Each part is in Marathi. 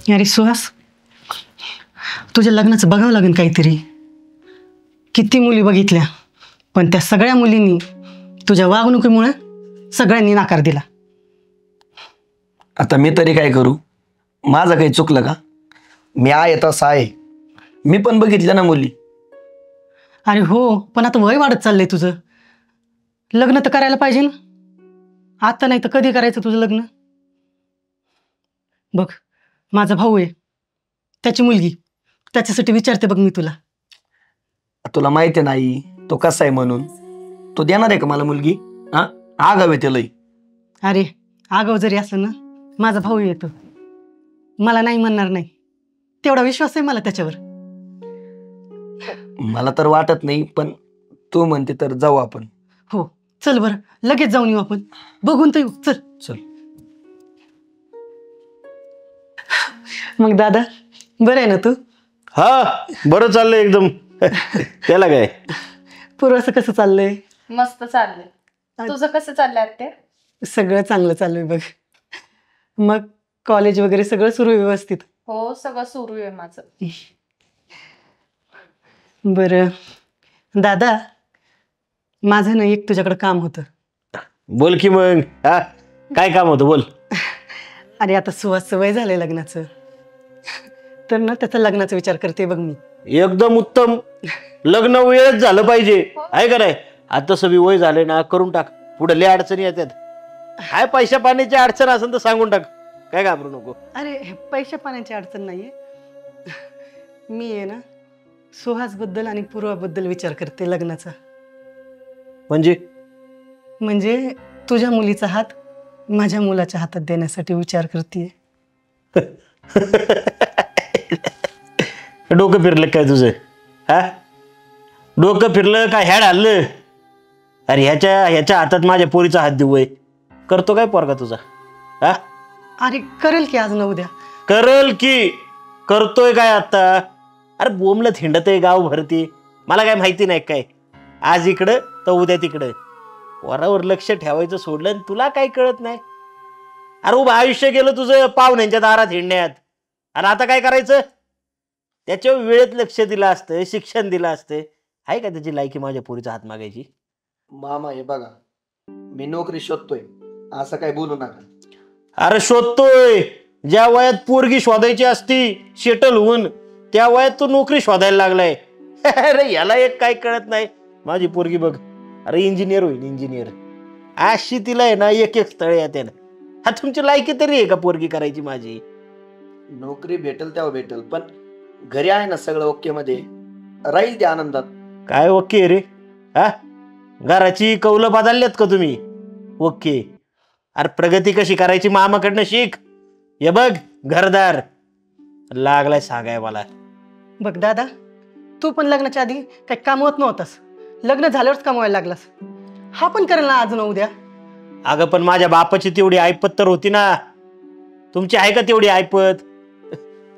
अरे सुहास, तुझ्या लग्नाचं बघावं लागेल काहीतरी. किती मुली बघितल्या, पण त्या सगळ्या मुलींनी तुझ्या वागणुकीमुळे सगळ्यांनी नकार दिला. आता मी तरी काय करू? माझं काही चुकलं का? मी आहे तसा आहे. मी पण बघितल्या ना मुली. अरे हो, पण आता वय वाढत चाललंय तुझं. लग्न तर करायला पाहिजे ना. आता नाही तर कधी करायचं तुझं लग्न? बघ, माझा भाऊ आहे, त्याची मुलगी, त्याच्यासाठी विचारते बघ मी तुला. तुला माहिती नाही तो कसा आहे म्हणून. तो देणार आहे का मला मुलगी? हा, आगाव आहे त्याला. अरे आगाव जरी असलं ना, माझा भाऊ येतो, मला नाही म्हणणार नाही. तेवढा विश्वास आहे मला त्याच्यावर. मला तर वाटत नाही, पण तू म्हणते तर जाऊ आपण. हो चल बरं, लगेच जाऊन येऊ आपण. बघून तर येऊ, चल. चल. मग दादा, बरं आहे ना तू? हा, बरं चाललंय एकदम. त्याला काय? पूर्वचं कसं चाललंय? मस्त चाललंय. तुझं कसं चाललंय आत्या? सगळं चांगलं चाललंय बघ. मग कॉलेज वगैरे सगळं सुरू आहे व्यवस्थित? हो, सगळं सुरू आहे माझं. बरं दादा, माझं ना एक तुझ्याकडे काम होतं. बोल की मग. हा, काय काम होतं बोल. अरे आता सुवासचं वय झालंय लग्नाचं, तर ना त्याचा लग्नाचा विचार करते बघ मी. एकदम उत्तम. लग्न वेळच झालं पाहिजे, आहे का नाही? आता सगळी वय झाले ना, करून टाक. पुढे लय अडचणी येतात. काय पैशा पाण्याची अडचण असेल तर सांगून टाक, काय घाबरू नको. अरे पैशा पाण्याची अडचण नाहीये. मी आहे ना सुहासबद्दल आणि पूर्वाबद्दल विचार करते लग्नाचा. म्हणजे तुझ्या मुलीचा हात माझ्या मुलाच्या हातात देण्यासाठी विचार करते. डोकं फिरलं काय तुझं? हा, डोकं फिरलं काय? हॅड हल्लं? अरे ह्याच्या हातात माझ्या पोरीचा हात देऊ? करतो काय पोरगा तुझा? हा, अरे करेल की आज ना उद्या. करल की करतोय काय आता? अरे बोमलत हिंडत आहे गाव भरती, मला काय माहिती नाही काय? आज इकडं तर उद्या तिकडं. वरावर लक्ष ठेवायचं सोडलं आणि तुला काय कळत नाही? अरे उभं आयुष्य गेलं तुझं पाहुण्यांच्या दारात हिंडण्यात, आणि आता काय करायचं? त्याच्या वेळेत लक्ष दिलं असतं, शिक्षण दिलं असतं. आहे का त्याची लायकी माझ्या पोरीचा हात मागायची? मामा हे बघा, मी नोकरी शोधतोय, असं काय बोलू नका. अरे शोधतोय, ज्या वयात पोरगी शोधायची असती सेटल होऊन, त्या वयात तू नोकरी शोधायला लागलाय. अरे याला एक काय कळत नाही. माझी पोरगी बघ, अरे इंजिनियर होईल, इंजिनियर. अशी तिला आहे ना एक स्थळ येते ना. हा, तुमची लायकी तरी आहे का पोरगी करायची माझी? नोकरी भेटेल तेव्हा भेटेल, पण घरी आहे ना सगळं ओके मध्ये, राहील त्या आनंदात. काय ओके रे? हा, घराची कौलं बदलल्यात का तुम्ही? ओके. अरे प्रगती कशी करायची मामाकडनं शिक. हे बघ घरदार लागलाय सांगाय मला. बघ दादा, तू पण लग्नाच्या आधी काही कामवत नव्हतास, लग्न झाल्यावरच कमवायला लागलास. हा पण करेल ना आज ना उद्या. अगं पण माझ्या बापाची तेवढी ऐपत तर होती ना. तुमची आहे का तेवढी ऐपत?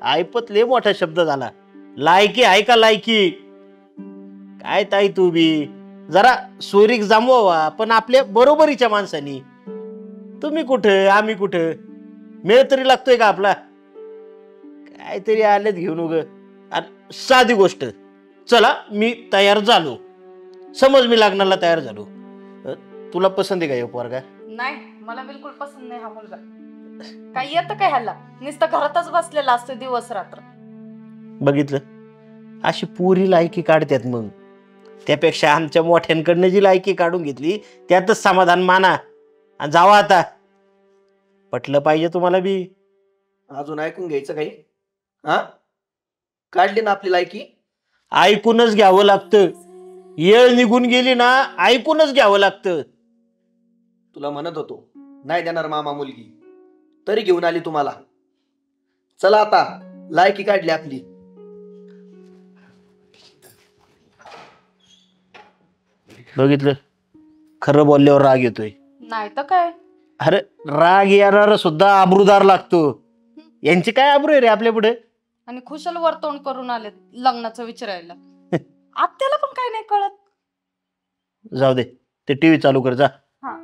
ऐपत लय मोठा शब्द झाला. लायकी आहे का लायकी? काय ताई तू बी जरा सोयरीक जमवा, पण आपल्या बरोबरीच्या माणसानी. तुम्ही कुठं आम्ही कुठं? मेळ तरी लागतोय का आपला? काहीतरी आलेत घेऊन उग. साधी गोष्ट, चला मी तयार झालो, समज मी लग्नाला तयार झालो, तुला पसंत आहे का हे पोरगा? नाही, मला बिलकुल पसंत नाही हा मुलगा. काय येतं काय ह्याला? नुसतं घरातच बसलेला असतो दिवस रात्र. बघितलं, अशी पुरी लायकी काढतात. मग त्यापेक्षा आमच्या मोठ्यांकडनं जी लायकी काढून घेतली त्यातच समाधान माना. जावा आता. पटलं पाहिजे तुम्हाला बी. अजून ऐकून घ्यायचं काही? हा, काढली ना आपली लायकी, ऐकूनच घ्यावं लागतं. येळ निघून गेली ना, ऐकूनच घ्यावं लागतं. तुला म्हणत होतो नाही देणार मामा मुलगी, तरी घेऊन आली तुम्हाला. चला आता, लायकी काढली आपली. बघितलं, खरं बोलल्यावर राग येतोय. नाही तर काय. अरे राग येणार सुद्धा आबरूदार लागतो. यांची काय आबरू आहे रे आपल्या पुढे? आणि खुशाल वर्तवण करून आले लग्नाचं विचारायला. आत्याला पण काय नाही कळत. जाऊ दे, ते टीव्ही चालू कर जा. हा,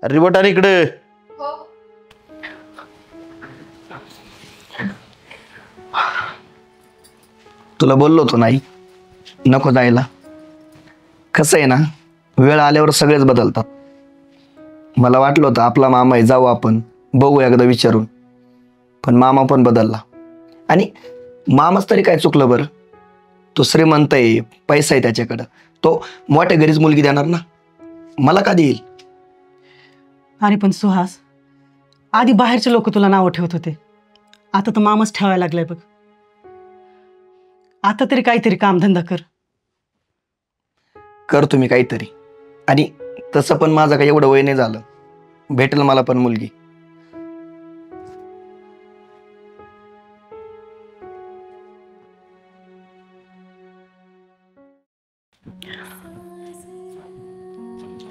रिमोट आणि इकडे. हो. तुला बोललो होतो नाही नको जायला. कसं आहे ना, वेळ आल्यावर सगळेच बदलतात. मला वाटलं होतं आपला मामा आहे, जाऊ आपण बघू एकदा विचारून, पण मामा पण बदलला. आणि मामाच तरी काय चुकलं बरं? तो श्रीमंत आहे, पैसा आहे त्याच्याकडं, तो मोठ्या घरीच मुलगी देणार ना, मला का देईल? अरे पण सुहास, आधी बाहेरचे लोक तुला नावं ठेवत होते, आता तर मामाच ठेवायला लागलाय बघ. आता तरी काहीतरी कामधंदा कर तुम्ही काहीतरी. आणि तसं पण माझं काही एवढं वय नाही झालं, भेटेल मला पण मुलगी.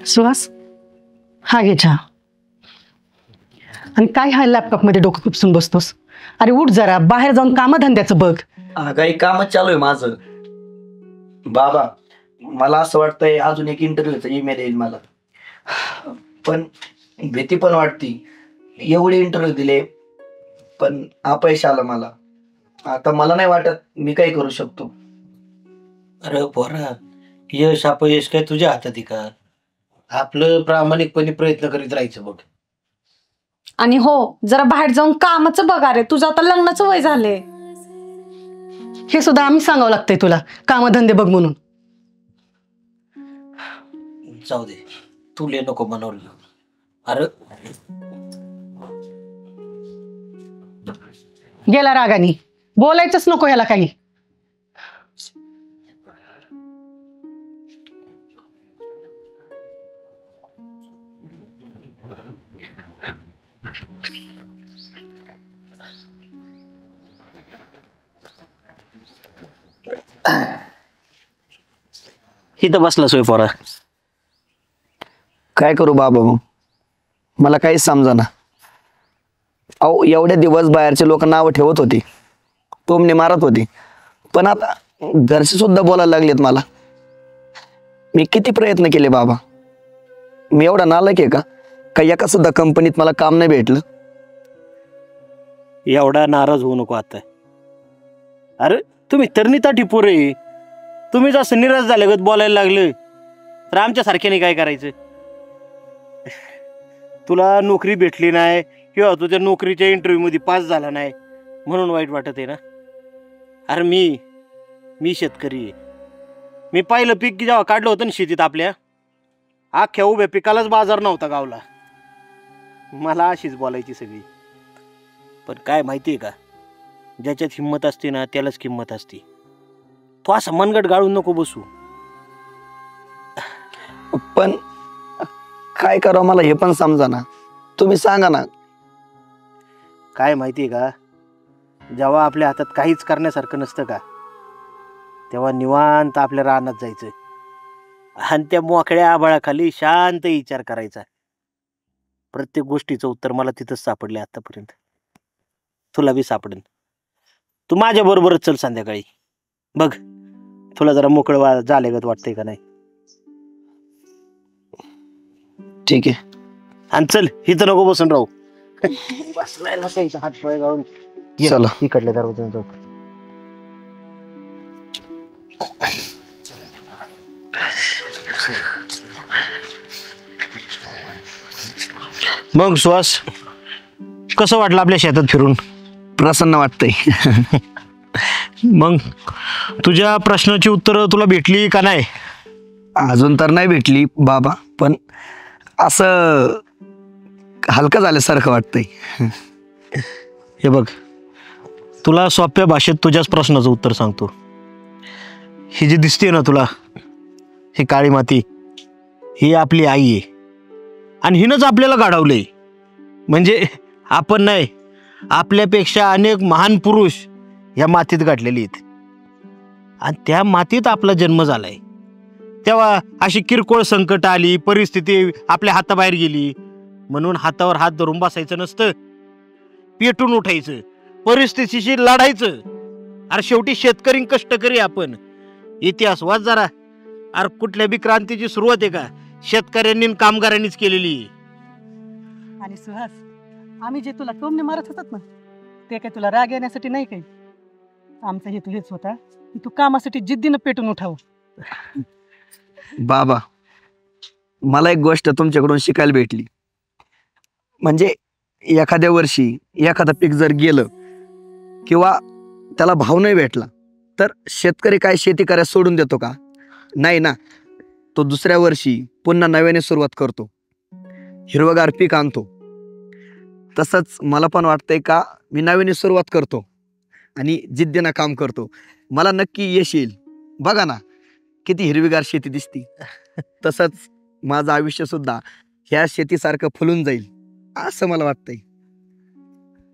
सुहास, हा घे चहा. आणि काय हा लॅपटॉप मध्ये डोकं खुपसून बसतोस? अरे उठ जरा, बाहेर जाऊन कामधंद्याचं बघ. काही कामच चालू आहे माझं. बाबा, मला असं वाटतंय अजून एक इंटरव्ह्यूचा ईमेल येईल मला, पण भीती पण वाटती. एवढे इंटरव्ह्यू दिले पण अपयश आलं मला. आता मला नाही वाटत मी काही करू शकतो. अरे पोरा, यश अपयश काय तुझ्या हातात आहे का? आपलं प्रामाणिकपणे प्रयत्न करीत राहायचं बघ. आणि हो, जरा बाहेर जाऊन कामाचं बघा रे, तुझं आता लग्नाचं वय झाले. हे सुद्धा आम्ही सांगावं लागतंय तुला, कामधंदे बघ म्हणून. जाऊ दे, तुले नको म्हणवलं. अरे गेला रागानी, बोलायचंच नको ह्याला काही. इथं बसला सोय पोरा. काय करू बाबा, मग मला काहीच समजना. अहो, एवढे दिवस बाहेरचे लोक नावं ठेवत होती, टोमणे मारत होती, पण आता घरचे सुद्धा बोलायला लागलेत मला. मी किती प्रयत्न केले बाबा, मी एवढा नालायक आहे का काही एका सुद्धा कंपनीत मला काम नाही भेटलं? एवढा नाराज होऊ नको आता. अरे तुम्ही तरणी पोरे, तुम्ही जसं निराश झाल्यागत बोलायला लागलं तर आमच्या सारख्याने काय करायचं? तुला नोकरी भेटली नाही किंवा तुझ्या नोकरीच्या इंटरव्ह्यू मध्ये पास झाला नाही म्हणून वाईट वाटत आहे ना? अरे मी शेतकरी आहे. मी पाहिलं पीक जेव्हा काढलं होतं ना शेतीत आपल्या, अख्ख्या उभ्या पिकालाच बाजार नव्हता गावला. मला अशीच बोलायची सगळी. पण काय माहितीये का, ज्याच्यात हिंमत असते ना त्यालाच किंमत असते. तो असं मनगट गाळून नको बसू. पण काय करावं मला हे पण समजा. तुम्ही सांगा ना. काय माहितीये का, जेव्हा आपल्या हातात काहीच करण्यासारखं नसतं का, तेव्हा निवांत आपल्या रानात जायचं आणि त्या मोकळ्या आभाळाखाली शांत विचार करायचा. प्रत्येक गोष्टीचं उत्तर मला तिथंच सापडले आतापर्यंत, तुला बी सापडेल. तू माझ्या बरोबरच चल संध्याकाळी, बघ तुला जरा मोकळं झाल्यागत वाटतंय का नाही. ठीक आहे. आणि चल, इथं नको बसून राहू. बसलाय नसायचं हात पाय गाळून. चला. इकडल्या दरवाजाने जाऊ. मग सुहास, कसं वाटलं आपल्या शेतात फिरून? प्रसन्न वाटतंय. मग तुझ्या प्रश्नाची उत्तरं तुला भेटली का नाही? अजून तर नाही भेटली बाबा, पण असं हलकं झाल्यासारखं वाटतंय. हे बघ, तुला सोप्या भाषेत तुझ्याच प्रश्नाचं उत्तर सांगतो. ही जी दिसते ना तुला, ही काळी माती, ही आपली आई आहे आणि हिनंच आपल्याला घडवलंय. म्हणजे आपण नाही, आपल्यापेक्षा अनेक महान पुरुष या मातीत गाठलेले आहेत. आणि त्या मातीत आपला जन्म झालाय. तेव्हा अशी किरकोळ संकट आली, परिस्थिती आपल्या हाताबाहेर गेली म्हणून हातावर हात धरून बसायचं नसतं, पेटून उठायचं, परिस्थितीशी लढायचं. अरे शेवटी शेतकरी कष्टकरी आपण. इतिहास वाच जरा. अरे कुठल्या बी क्रांतीची सुरुवात आहे का शेतकऱ्यांनी आणि कामगारांनीच केलेली. आणि सुहास, आम्ही जे तुला टोमणे मारत होतात ना, ते काय तुला राग येण्यासाठी नाही काही. आमचा हेतू हेच होता की तू कामासाठी जिद्दीनं पेटून उठाव. बाबा, मला एक गोष्ट तुमच्याकडून शिकायला भेटली. म्हणजे एखाद्या वर्षी एखादं पीक जर गेलं किंवा त्याला भाव नाही भेटला तर शेतकरी काय शेती करायला सोडून देतो का? नाही ना. तो दुसऱ्या वर्षी पुन्हा नव्याने सुरुवात करतो, हिरवगार पीक आणतो. तसंच मला पण वाटतंय का मी नव्याने सुरुवात करतो आणि जिद्दीनं काम करतो. मला नक्की यश येईल. बघा ना किती हिरवीगार शेती दिसती. तसंच माझं आयुष्य सुद्धा ह्या शेतीसारखं फुलून जाईल असं मला वाटतंय.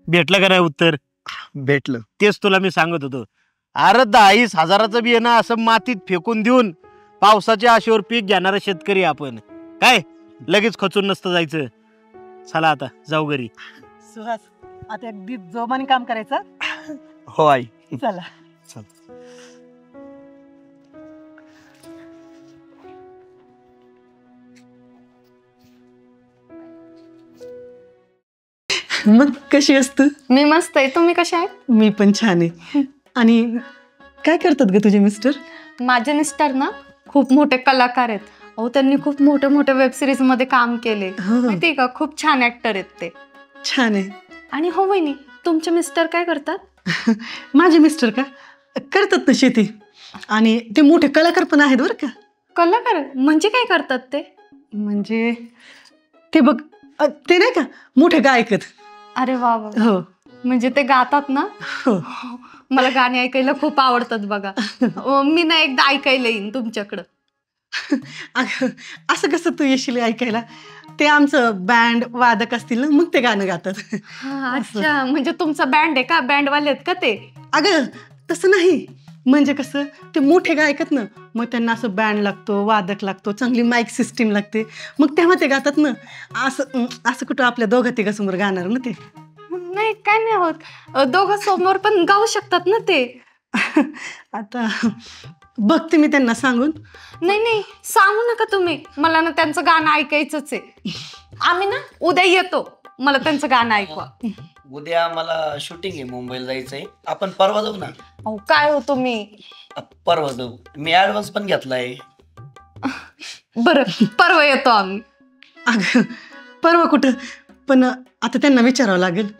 भेटलं का नाही उत्तर? भेटलं. तेच तुला मी सांगत होतो. अरे 10,000-20,000चं बी आहे ना असं मातीत फेकून देऊन पावसाच्या आशेवर पीक घेणारा शेतकरी आपण. काय लगेच खचून नसतं जायचं. चला आता जाऊ घरी. सुहास, आता अगदी जोमाने काम करायचं. हो आई. चला. मग कशी असत? मी मस्त आहे. तुम्ही कशा आहेत? मी पण छान आहे. आणि काय करतात ग तुझे मिस्टर? माझे मिस्टर ना खूप मोठे कलाकार आहेत. अहो त्यांनी खूप मोठे मोठे वेब सिरीज मध्ये काम केले. माहितीये का, खूप छान ऍक्टर आहेत ते. छान आहे. आणि हो वहिनी, तुमचे मिस्टर काय करतात? माझे मिस्टर का करतात ना शेती, आणि ते मोठे कलाकार पण आहेत बरं का. कलाकार म्हणजे काय करतात ते? म्हणजे ते बघ, ते नाही का मोठे गायक आहेत. अरे वा वा. हो म्हणजे ते गातात ना? हो. मला गाणी ऐकायला खूप आवडतात बघा. मी ना एकदा ऐकायला येईन तुमच्याकडं. अगं, असं कसं तू येशील ऐकायला? ते आमचं बँड वादक असतील ना, मग ते गाणं गातात. अच्छा, म्हणजे तुमचा बँड आहे का? बँडवाले आहेत का ते? अगं तसं नाही, म्हणजे कसं ते मोठे गायक आहेत ना, मग त्यांना असं बँड लागतो, वादक लागतो, चांगली माईक सिस्टीम लागते, मग तेव्हा ते गातात ना. असं असं कुठं आपल्या दोघं तिघासमोर गाणार ना ते? नाही, काय नाही होत. दोघं समोर पण गाऊ शकतात ना ते. आता बघते मी त्यांना सांगून. नाही नाही, सांगू नका तुम्ही. मला ना त्यांचं गाणं ऐकायचंच आहे. आम्ही ना उद्या येतो, मला त्यांचं गाणं ऐकवा. उद्या मला शूटिंग आहे, मुंबईला जायचंय. आपण परवा जाऊ ना. अहो काय हो तुम्ही. परवा जाऊ. मी ऍडव्हान्स पण घेतलाय. बरं, परवा येतो आम्ही. अगं परवा कुठं, पण आता त्यांना विचारावं लागेल.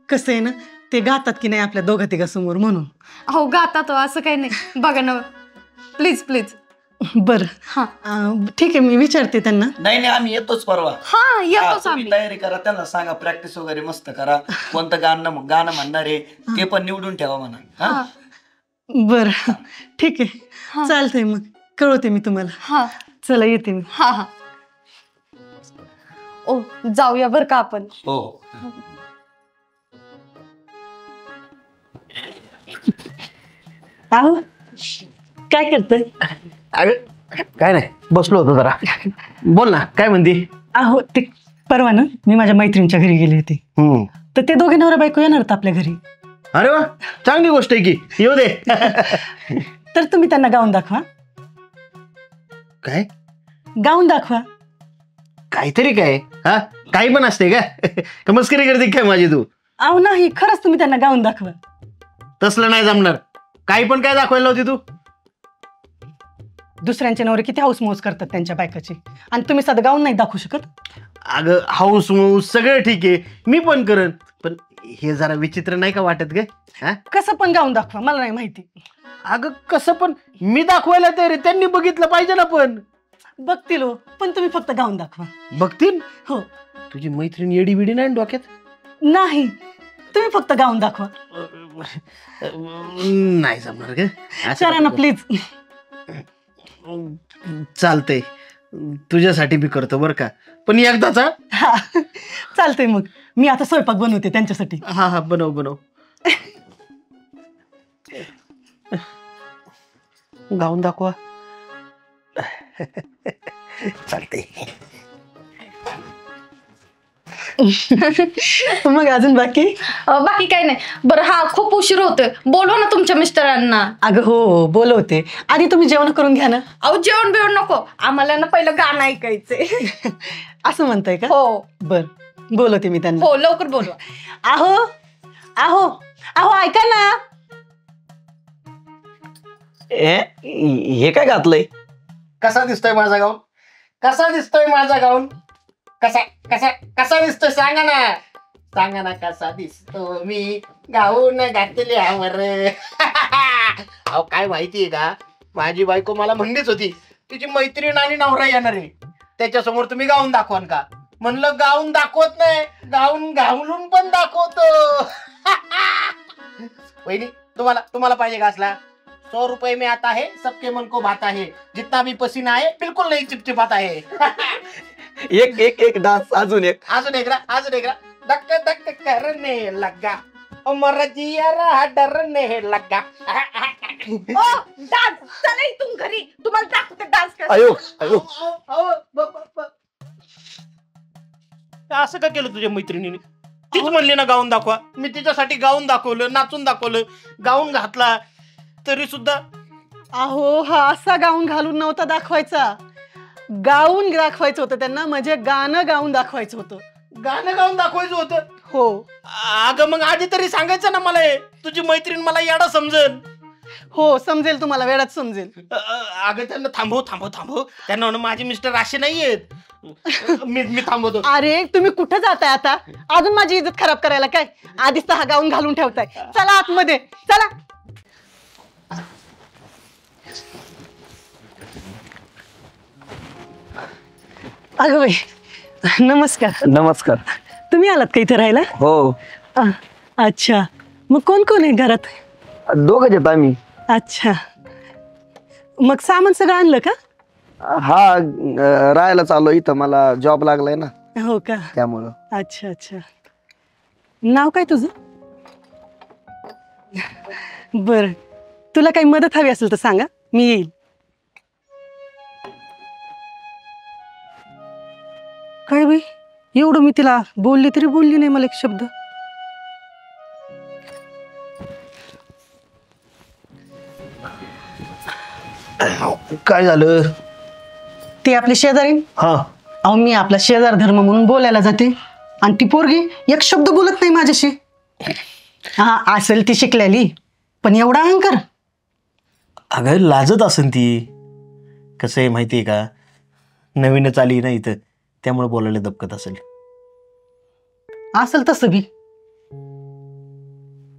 कसं आहे ना, ते गातात की नाही आपल्या दोघा तिघासमोर म्हणून. हो गातात हो, असं काही नाही. बघा ना प्लीज प्लीज. बरं हा ठीक आहे, मी विचारते त्यांना. नाही आम्ही येतोच परवा. हा येतोच आम्ही. तयारी करा, त्यांना सांगा प्रॅक्टिस वगैरे मस्त करा. कोणतं गाणं म्हणणार आहे ते पण निवडून ठेवा म्हणा. बरं ठीक आहे, चालतंय. मग कळवते मी तुम्हाला. हा चला येते मी. हा हा. ओ जाऊया बरं का आपण. हो. आहो काय करतोय? अगं काय नाही, बसलो होतो जरा. बोल ना, काय म्हणते? आहो ते परवा ना मी माझ्या मैत्रिणीच्या घरी गेली होती, तर ते दोघे नवरा बायको येणार होते आपल्या घरी. अरे वा, चांगली गोष्ट आहे की, येऊ दे. तर तुम्ही त्यांना गाऊन दाखवा. काय गाऊन दाखवा. काहीतरी काय? हा, काही पण असते का? मस्करी करते काय माझी तू? अहो नाही, खरंच तुम्ही त्यांना गाऊन दाखवा. तसलं नाही जमणार. काही पण काय दाखवायला होती तू? दुसऱ्यांचे नवरे किती हाऊस मौज करतात त्यांच्या बायकाची, आणि तुम्ही साधं गाऊन नाही दाखवू शकत? अगं हाऊस मौस सगळं ठीक आहे, मी पण करेन, पण हे जरा विचित्र नाही का वाटत ग? कसं पण गाऊन दाखवा, मला नाही माहिती. अगं कसं पण, मी दाखवायला तयार आहे, त्यांनी बघितलं पाहिजे ना. पण बघतील हो, पण तुम्ही फक्त गाऊन दाखवा. बघतील? हो. तुझी मैत्रीण येडी बिडी नाही डोक्यात? नाही, तुम्ही फक्त गाऊन दाखवा. नाही जमणार ग. करा ना प्लीज. चालतंय, तुझ्यासाठी मी करतो बरं का, पण एकदाचा. हा चालतंय. मग मी आता स्वयंपाक बनवते त्यांच्यासाठी. हा हा, बनव बनव. गाऊन दाखवा. चालतंय. मग अजून बाकी? बाकी काही नाही. बरं हा, खूप उशीर होतोय, बोलवा ना तुमच्या मिस्टरांना. अगं हो बोलवते, आधी तुम्ही जेवण करून घ्या ना. अहो जेवण बिवण नको, आम्हाला ना पहिलं गाणं ऐकायचंय. असं म्हणताय का? हो. बर बोलवते मी त्यांना. हो लवकर बोलवा. आहो आहो आहो ऐका ना. हे काय घातलंय? कसा दिसतोय माझा गाऊन? कसा दिसतोय माझा गाऊन? कसा कसा कसा दिसतोय सांगा ना, सांगा ना कसा दिसतो मी गाऊन घातल्यावर. अहो काय माहितीये का, माझी बायको मला म्हणलीच होती तिची मैत्रीण आणि नवरा येणार आहे, त्याच्यासमोर तुम्ही गाऊन दाखवाल का? म्हणलं गाऊन दाखवत नाही, गाऊन घालून पण दाखवतो. वहिनी तुम्हाला तुम्हाला पाहिजे का असला? 100 रुपये में आता है, सबके मन को भाता है, जितना भी पसीना है बिल्कुल नहीं चिपचिपाता है. एक एक एक डान्स, अजून एक. अजून एक धक धक करने लगा, उमर जिया डरने लगा. डान्स चला इथून घरी, तुम्हाला दाखवते डान्स. अयो अयो. असं का केलं तुझ्या मैत्रिणीने? तीच म्हणली ना गाऊन दाखवा, मी तिच्यासाठी गाऊन दाखवलं, नाचून दाखवलं, गाऊन घातला तरी सुद्धा. अहो हा असा गाऊन घालून नव्हता दाखवायचा, गाऊन दाखवायचं होतं त्यांना, म्हणजे गाणं गाऊन दाखवायचं होतं. गाणं गाऊन दाखवायचं होतं? हो. अगं मग आधी तरी सांगायचं ना मला, हे तुझी मैत्रीण मला येडा समजेल. हो समजेल, तुम्हाला वेळात समजेल. अगं त्यांना थांबव, त्यांना म्हणून माझे मिस्टर असे नाहीयेत. मी थांबवतो. अरे तुम्ही कुठं जाताय आता? अजून माझी इज्जत खराब करायला काय? आधीच तर हा गाऊन घालून ठेवताय. चला आतमध्ये चला. अगं बाई नमस्कार. नमस्कार. तुम्ही आलात का इथे राहायला? हो. अच्छा, मग कोण कोण आहे घरात? दोघंच आहेत आम्ही. अच्छा, मग सामान सगळं आणलं का? हा राहायला चाललो इथं, मला जॉब लागलाय ना. हो का? त्यामुळं. अच्छा अच्छा. नाव काय तुझं? बर, तुला काही मदत हवी असेल तर सांगा, मी येईल. काय बाई, एवढं मी तिला बोलली तरी बोलली नाही मला एक शब्द. काय झालं? ते आपले शेजारी. हा. अहो मी आपला शेजार धर्म म्हणून बोलायला जाते आणि ती पोरगी एक शब्द बोलत नाही माझ्याशी. हा असेल ती शिकलेली, पण एवढा अहंकार. अगं लाजत असेल ती. कसं आहे माहितीये का, नवीनच आली ना इथं, त्यामुळे बोलायला दबकत असेल. असेल तसं बी.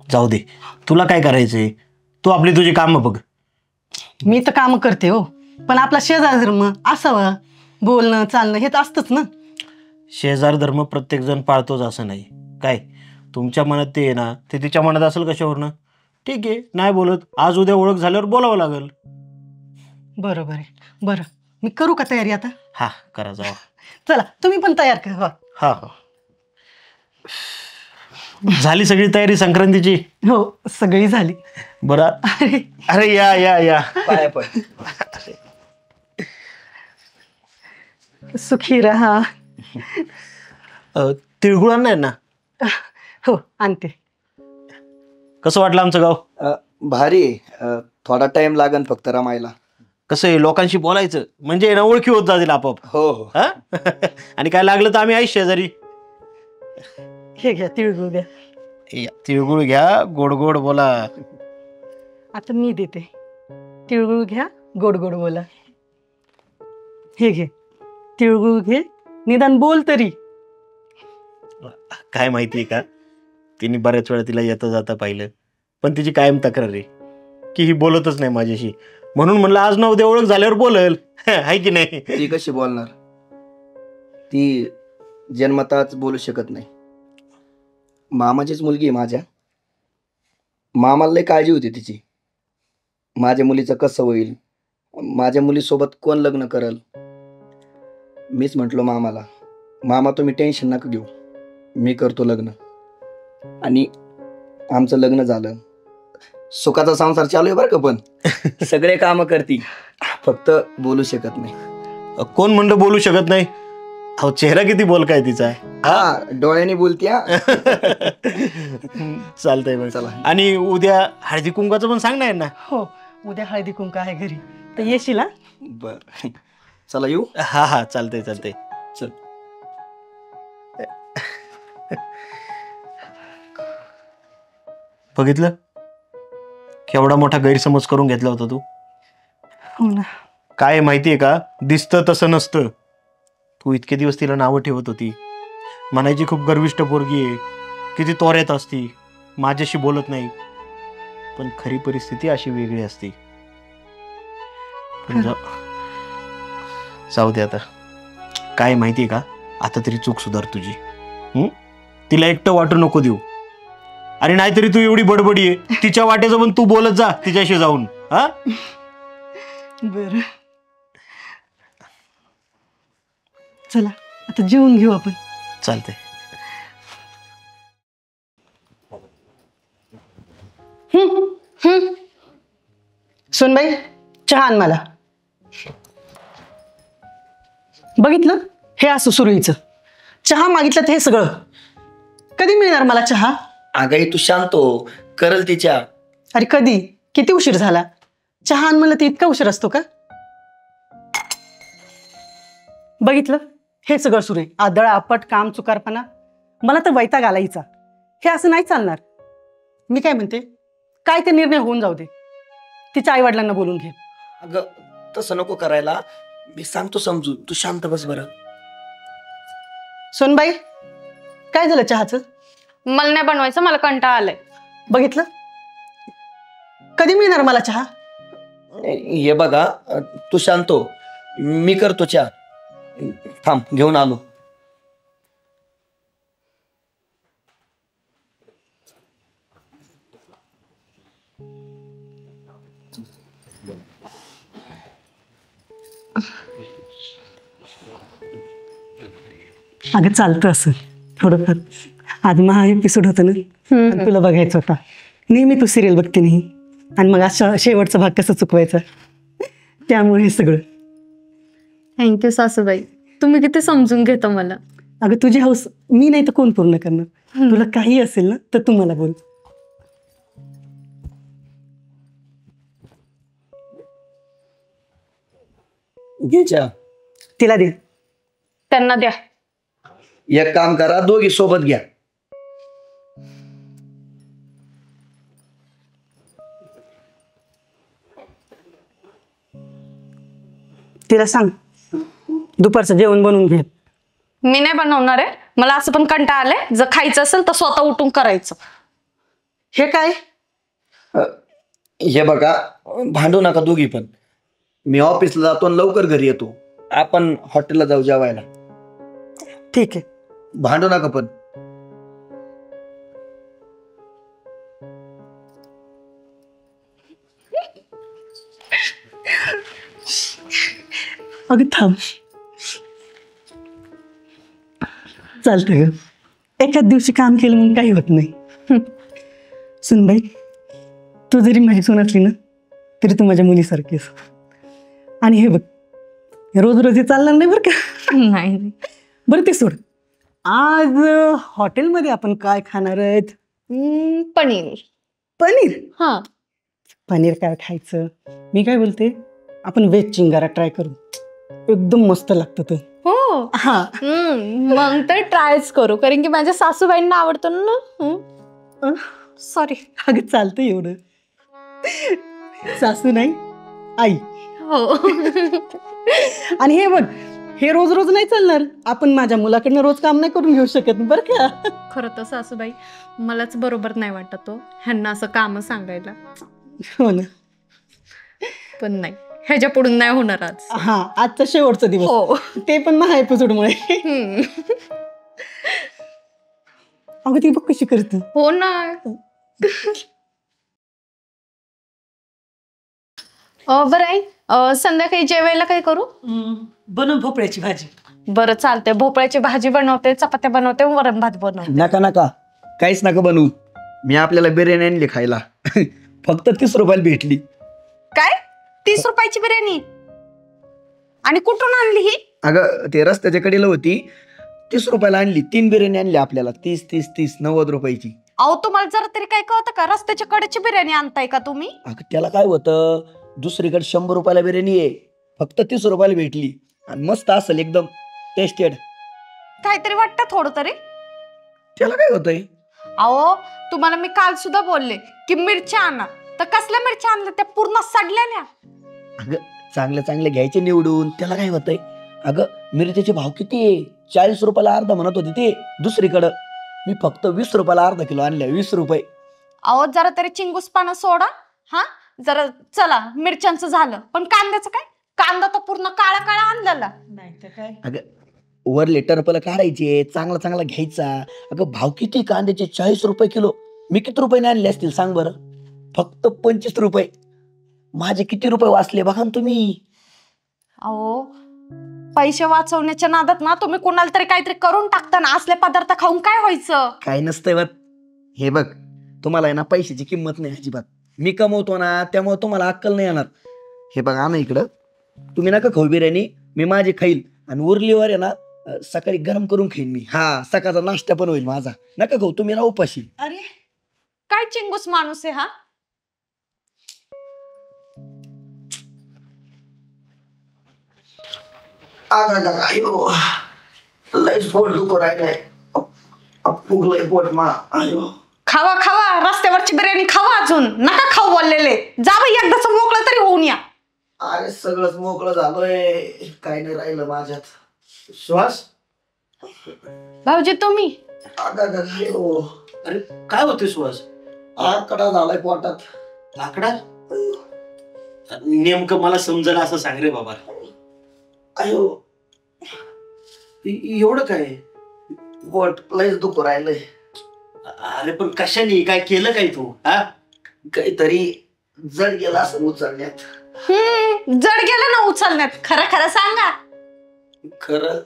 जाऊ दे, तुला काय करायचंय, तू आपली तुझी कामं बघ. मी तर काम करते हो, पण आपला शेजार धर्म असावा, बोलणं चालणं हे तर असतंच ना. शेजार धर्म प्रत्येक जण पाळतोच असं नाही. काय तुमच्या मनात ते आहे ना, ते तिच्या मनात असेल कशावरनं. ठीक आहे, नाही बोलत, आज उद्या ओळख झाल्यावर बोलावं लागेल. बरोबर आहे. बरं, मी करू का तयारी आता? हा करा, जावा. चला तुम्ही पण तयार करा. हा झाली सगळी तयारी संक्रांतीची? हो सगळी झाली. बरं. अरे या या या. पाया पड. सुखी राहा. तिळगुळ आणणार ना? हो आणते. कसं वाटलं आमचं गाव? भारी आहे. थोडा टाइम लागन फक्त रमायला. कसं आहे, लोकांशी बोलायचं म्हणजे ना ओळखी होत जातील आपोआप. हो हो. हा. आणि काय लागलं तर आम्ही आहे शेजारी. हे घ्या तिळगुळ घ्या. तिळगुळ घ्या, गोड गोड बोला. आता मी देते. तिळगुळ घ्या, गोड गोड बोला. हे घे तिळगुळ घे, निदान बोल तरी. काय माहितीये का, तिने बऱ्याच वेळा तिला येता जाता पाहिलं, पण तिची कायम तक्रार आहे की ही बोलतच नाही माझ्याशी. म्हणून म्हणलं आज ना उद्या ओळख झाल्यावर बोलल. आहे की नाही? ती कशी बोलणार? ती जन्मताच बोलू शकत नाही. मामाचीच मुलगी आहे माझ्या. मामाला लय काळजी होती तिची, माझ्या मुलीचं कसं होईल, माझ्या मुलीसोबत कोण लग्न करल. मीच म्हटलो मामाला, मामा तुम्ही टेन्शन नका घेऊ, मी करतो लग्न. आणि आमचं लग्न झालं. सुखाचा संसार चालू आहे बरं का, पण सगळे काम करती, फक्त बोलू शकत नाही. कोण म्हणलं बोलू शकत नाही? अहो चेहरा किती बोलका आहे तिचा. हा डोळ्याने बोलती. चालतंय मग. चला. आणि उद्या हळदी कुंकाचं पण सांग ना. हो उद्या हळदी कुंकू आहे घरी, तर येशील हा? बर चला येऊ. हा हा चालतंय चालतंय. चल. बघितलं केवढा मोठा गैरसमज करून घेतला होता तू. हो ना. काय माहितीये का, दिसतं तसं नसतं. तू इतके दिवस तिला नावं ठेवत होती, म्हणायची खूप गर्विष्ठ पोरगी आहे, किती तोऱ्यात असती, माझ्याशी बोलत नाही. पण खरी परिस्थिती अशी वेगळी असते. पण जाऊ दे आता. काय माहितीये का, आता तरी चूक सुधार तुझी. तिला एकटं वाटू नको देऊ. अरे नाहीतरी तू एवढी बडबडी आहे, तिच्या वाटेचं पण तू बोलत जा तिच्याशी जाऊन. हा बर, चला आता जेवून घेऊ आपण. चालतंय. सोनबाई, चहा आण मला. बघितलं, हे असं सुरळीचं चहा मागितलं तर हे सगळं. कधी मिळणार मला चहा? अगं तू शांत हो, करल तिच्या. अरे कधी? किती उशीर झाला? चहा आण म्हणलं तर इतका उशीर असतो का? बघितलं, हे सगळं सुरू आहे. आदळ आपट, काम, चुकारपणा. मला तर वैताग आला हिचा. हे असं नाही चालणार. मी काय म्हणते, काय ते निर्णय होऊन जाऊ दे. तिच्या आईवडिलांना बोलून घे. अगं तसं नको करायला, मी सांगतो समजू, तू शांत बस बरं. सोनबाई, काय झालं चहाचं? मला नाही बनवायचं, मला कंटाळा आलाय. बघितलं, कधी मिळणार मला चहा? हे बघा, तू शांत हो, मी करतो चहा. थांब, घेऊन आलो. अगं चालतं असं थोडंफार. आज महा एपिसोड होतं ना, आणि तुला बघायचं होता. नेहमी तू सिरियल बघते नाही, आणि मग अशा शेवटचा भाग कसा चुकवायचा, त्यामुळे हे सगळं. थँक्यू सासूबाई, तुम्ही किती समजून घेता मला. अगं तुझी हौस मी नाही तर कोण पूर्ण करणार? तुला काही असेल ना तर तू मला बोल. घे चहा. तिला दे. त्यांना द्या. एक काम करा, दोघी सोबत घ्या. तिला सांग दुपारचं जेवण बनवून घे. मी नाही बनवणार आहे, मला असं पण कंटाळा आलाय. जर खायचं असेल तर स्वतः उठून करायचं. हे काय? हे बघा, भांडू नका दोघी पण. मी ऑफिसला जातो आणि लवकर घरी येतो. आपण हॉटेलला जाऊ जेवायला. ठीक आहे, भांडू नका पण. अगं थांब. चालतं ग, एखाद दिवशी काम केलं म्हणून काही होत नाही. सुनबाई, तू जरी माझी सून असली ना तरी तू माझ्या मुलीसारखी आहेस. आणि हे बघ, रोज रोज हे चालणार नाही बरं का. नाही. बरं ते सोड, आज हॉटेलमध्ये आपण काय खाणार आहेत? पनीर. पनीर? हा. पनीर काय खायचं? मी काय बोलते, आपण व्हेज चिंगारा ट्राय करू. एकदम मस्त लागतं तो. हो. हा. मग तर ट्रायच करू, कारण की माझ्या सासूबाईंना आवडतो ना. सॉरी. अगं चालतं एवढं. सासू नाही, आई. हो. आणि हे बघ, हे रोज रोज नाही चालणार. आपण माझ्या मुलाकडनं रोज काम नाही करून घेऊ शकत बरं का. खरं तर सासूबाई, मलाच बरोबर नाही वाटत हो ह्यांना असं काम सांगायला. हो ना. पण नाही, ह्याच्या पुढून नाही होणार आज. हा, आजचा शेवटचा दिवस. हो. ते पण महा एपिसोडमुळे. अगं ती बघ कशी करते. हो ना. बरं आहे, संध्याकाळी जेवायला काय करू? बनव भोपळ्याची भाजी. बरं चालतंय, भोपळ्याची भाजी बनवते, चपात्या बनवते, वरण भात बनवते. नका नका, काहीच नका बनवू. मी आपल्याला बिर्याणी आणली खायला. फक्त 30 रुपयाला भेटली. काय? 30 रुपयाची बिर्याणी? आणि कुठून आणली ही? अगं ते रस्त्याच्या कडेला होती, 30 रुपयाला आणली. 3 बिर्याणी आणली आपल्याला. 30 90 रुपयाची. अहो तुम्हाला जरा तरी काय कळतं का? रस्त्याच्या कडेची बिर्याणी आणताय का तुम्ही? अगं त्याला काय होतं, दुसरीकडे 100 रुपयाला बिर्याणी आहे, फक्त 30 रुपयाला भेटली. आणि मस्त असेल एकदम टेस्टेड. काहीतरी वाटतं थोडं तरी. त्याला काय होतंय? अहो तुम्हाला मी काल सुद्धा बोलले की मिरच्या आणा, तर कसल्या मिरच्या आणल्या? त्या पूर्ण सडलेल्या. अगं चांगले चांगले घ्यायचे निवडून, त्याला काय होतंय? अगं मिरचीचे भाव किती आहे? 40 रुपयाला अर्धा म्हणत होते ते दुसरीकडं. मी फक्त 20 रुपयाला अर्धा किलो आणल्या, 20 रुपये. अहो जरा तरी चिंगूसपणा सोडा. हा जरा चला मिरच्यांचं झालं, पण कांद्याचं काय? कांदा तर पूर्ण काळा काळा आणलेला. नाही तर काय. अगं वर लिटर रुपयाला काढायचे, चांगला चांगला घ्यायचा. अगं भाव किती कांद्याचे? 40 रुपये किलो. मी किती रुपये आणले असतील सांग बरं? फक्त 25 रुपये. माझे किती रुपये वाचले बघा ना तुम्ही. अहो पैसे वाचवण्याच्या नादात ना तुम्ही कोणाला तरी काहीतरी करून टाकता ना. असले पदार्थ खाऊन काय व्हायचं? काय नसतंय बघ. हे बघ, तुम्हाला आहे ना पैशाची किंमत नाही अजिबात. मी कमवतो ना, त्यामुळे तुम्हाला अक्कल नाही येणार. हे बघ आणा इकडं. तुम्ही नका खाऊ बिर्याणी, मी माझी खाईल. आणि उरलीवर आहे ना सकाळी गरम करून खाईन मी. हा सकाळचा नाश्ता पण होईल माझा. नका खाऊ, तुम्ही ना उपाशी. अरे काय चिंगूस माणूस आहे हा. लयच पोट दुखू राहिलंय. फुगलंय पोट मा. खावा खावा, रस्त्यावरची बिर्याणी खावा, अजून नका खाऊ बोललेले. जावं एकदाच मोकळं तरी होऊन या. अरे सगळंच मोकळं झालोय, काय नाही राहिलं माझ्यात. श्वास. भाऊजी तुम्ही अरे काय होते श्वास? आकडा झालाय पोटात. आकडा? नेमकं मला समजलं असं सांग रे बाबा. अयो एवढं काय? पोट लयच दुखू राहिलंय. अरे पण कशाने? काय केलं काय तू? हा काहीतरी जड गेला असं उचलण्यात. जड गेलं ना उचलण्यात. खरं खरं सांगा. खरं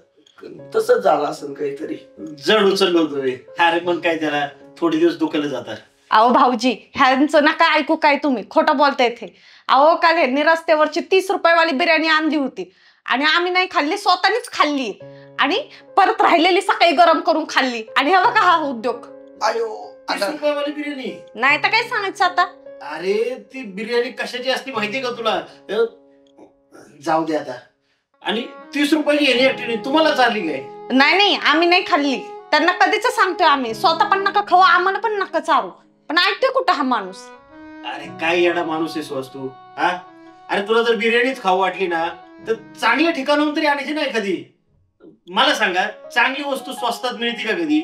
तसंच झालं असं काहीतरी. जड उचललं होतं. अरे पण काय, त्याला थोडे दिवस दुखायला जातात. अहो भाऊजी ह्यांचं नका ऐकू काय तुम्ही. खोटं बोलताय ते. अहो काल ह्यांनी रस्त्यावरची 30 रुपयावाली बिर्याणी आणली होती आणि आम्ही नाही खाल्ली, स्वतःनीच खाल्ली. आणि परत राहिलेली सकाळी गरम करून खाल्ली. आणि हे बघा हा उद्योग. अयो 30 रुपयावाली बिर्याणी? नाही तर काय सांगायचं आता. अरे ती बिर्याणी कशाची असते माहितीये का तुला? जाऊ दे आता. आणि 30 रुपयाची येणे तुम्हाला चालली काय? नाही नाही आम्ही नाही खाल्ली. त्यांना कधीच सांगतोय आम्ही, स्वतः पण नका खाऊ, आम्हाला पण नका चारू. पण ऐकतोय कुठं हा माणूस? अरे काय येडा माणूस आहे सुहास तू. हा अरे तुला जर बिर्याणीच खाऊ वाटली ना तर चांगल्या ठिकाणाहून तरी आणायची नाही कधी. मला सांगा, चांगली वस्तू स्वस्तात मिळते का कधी?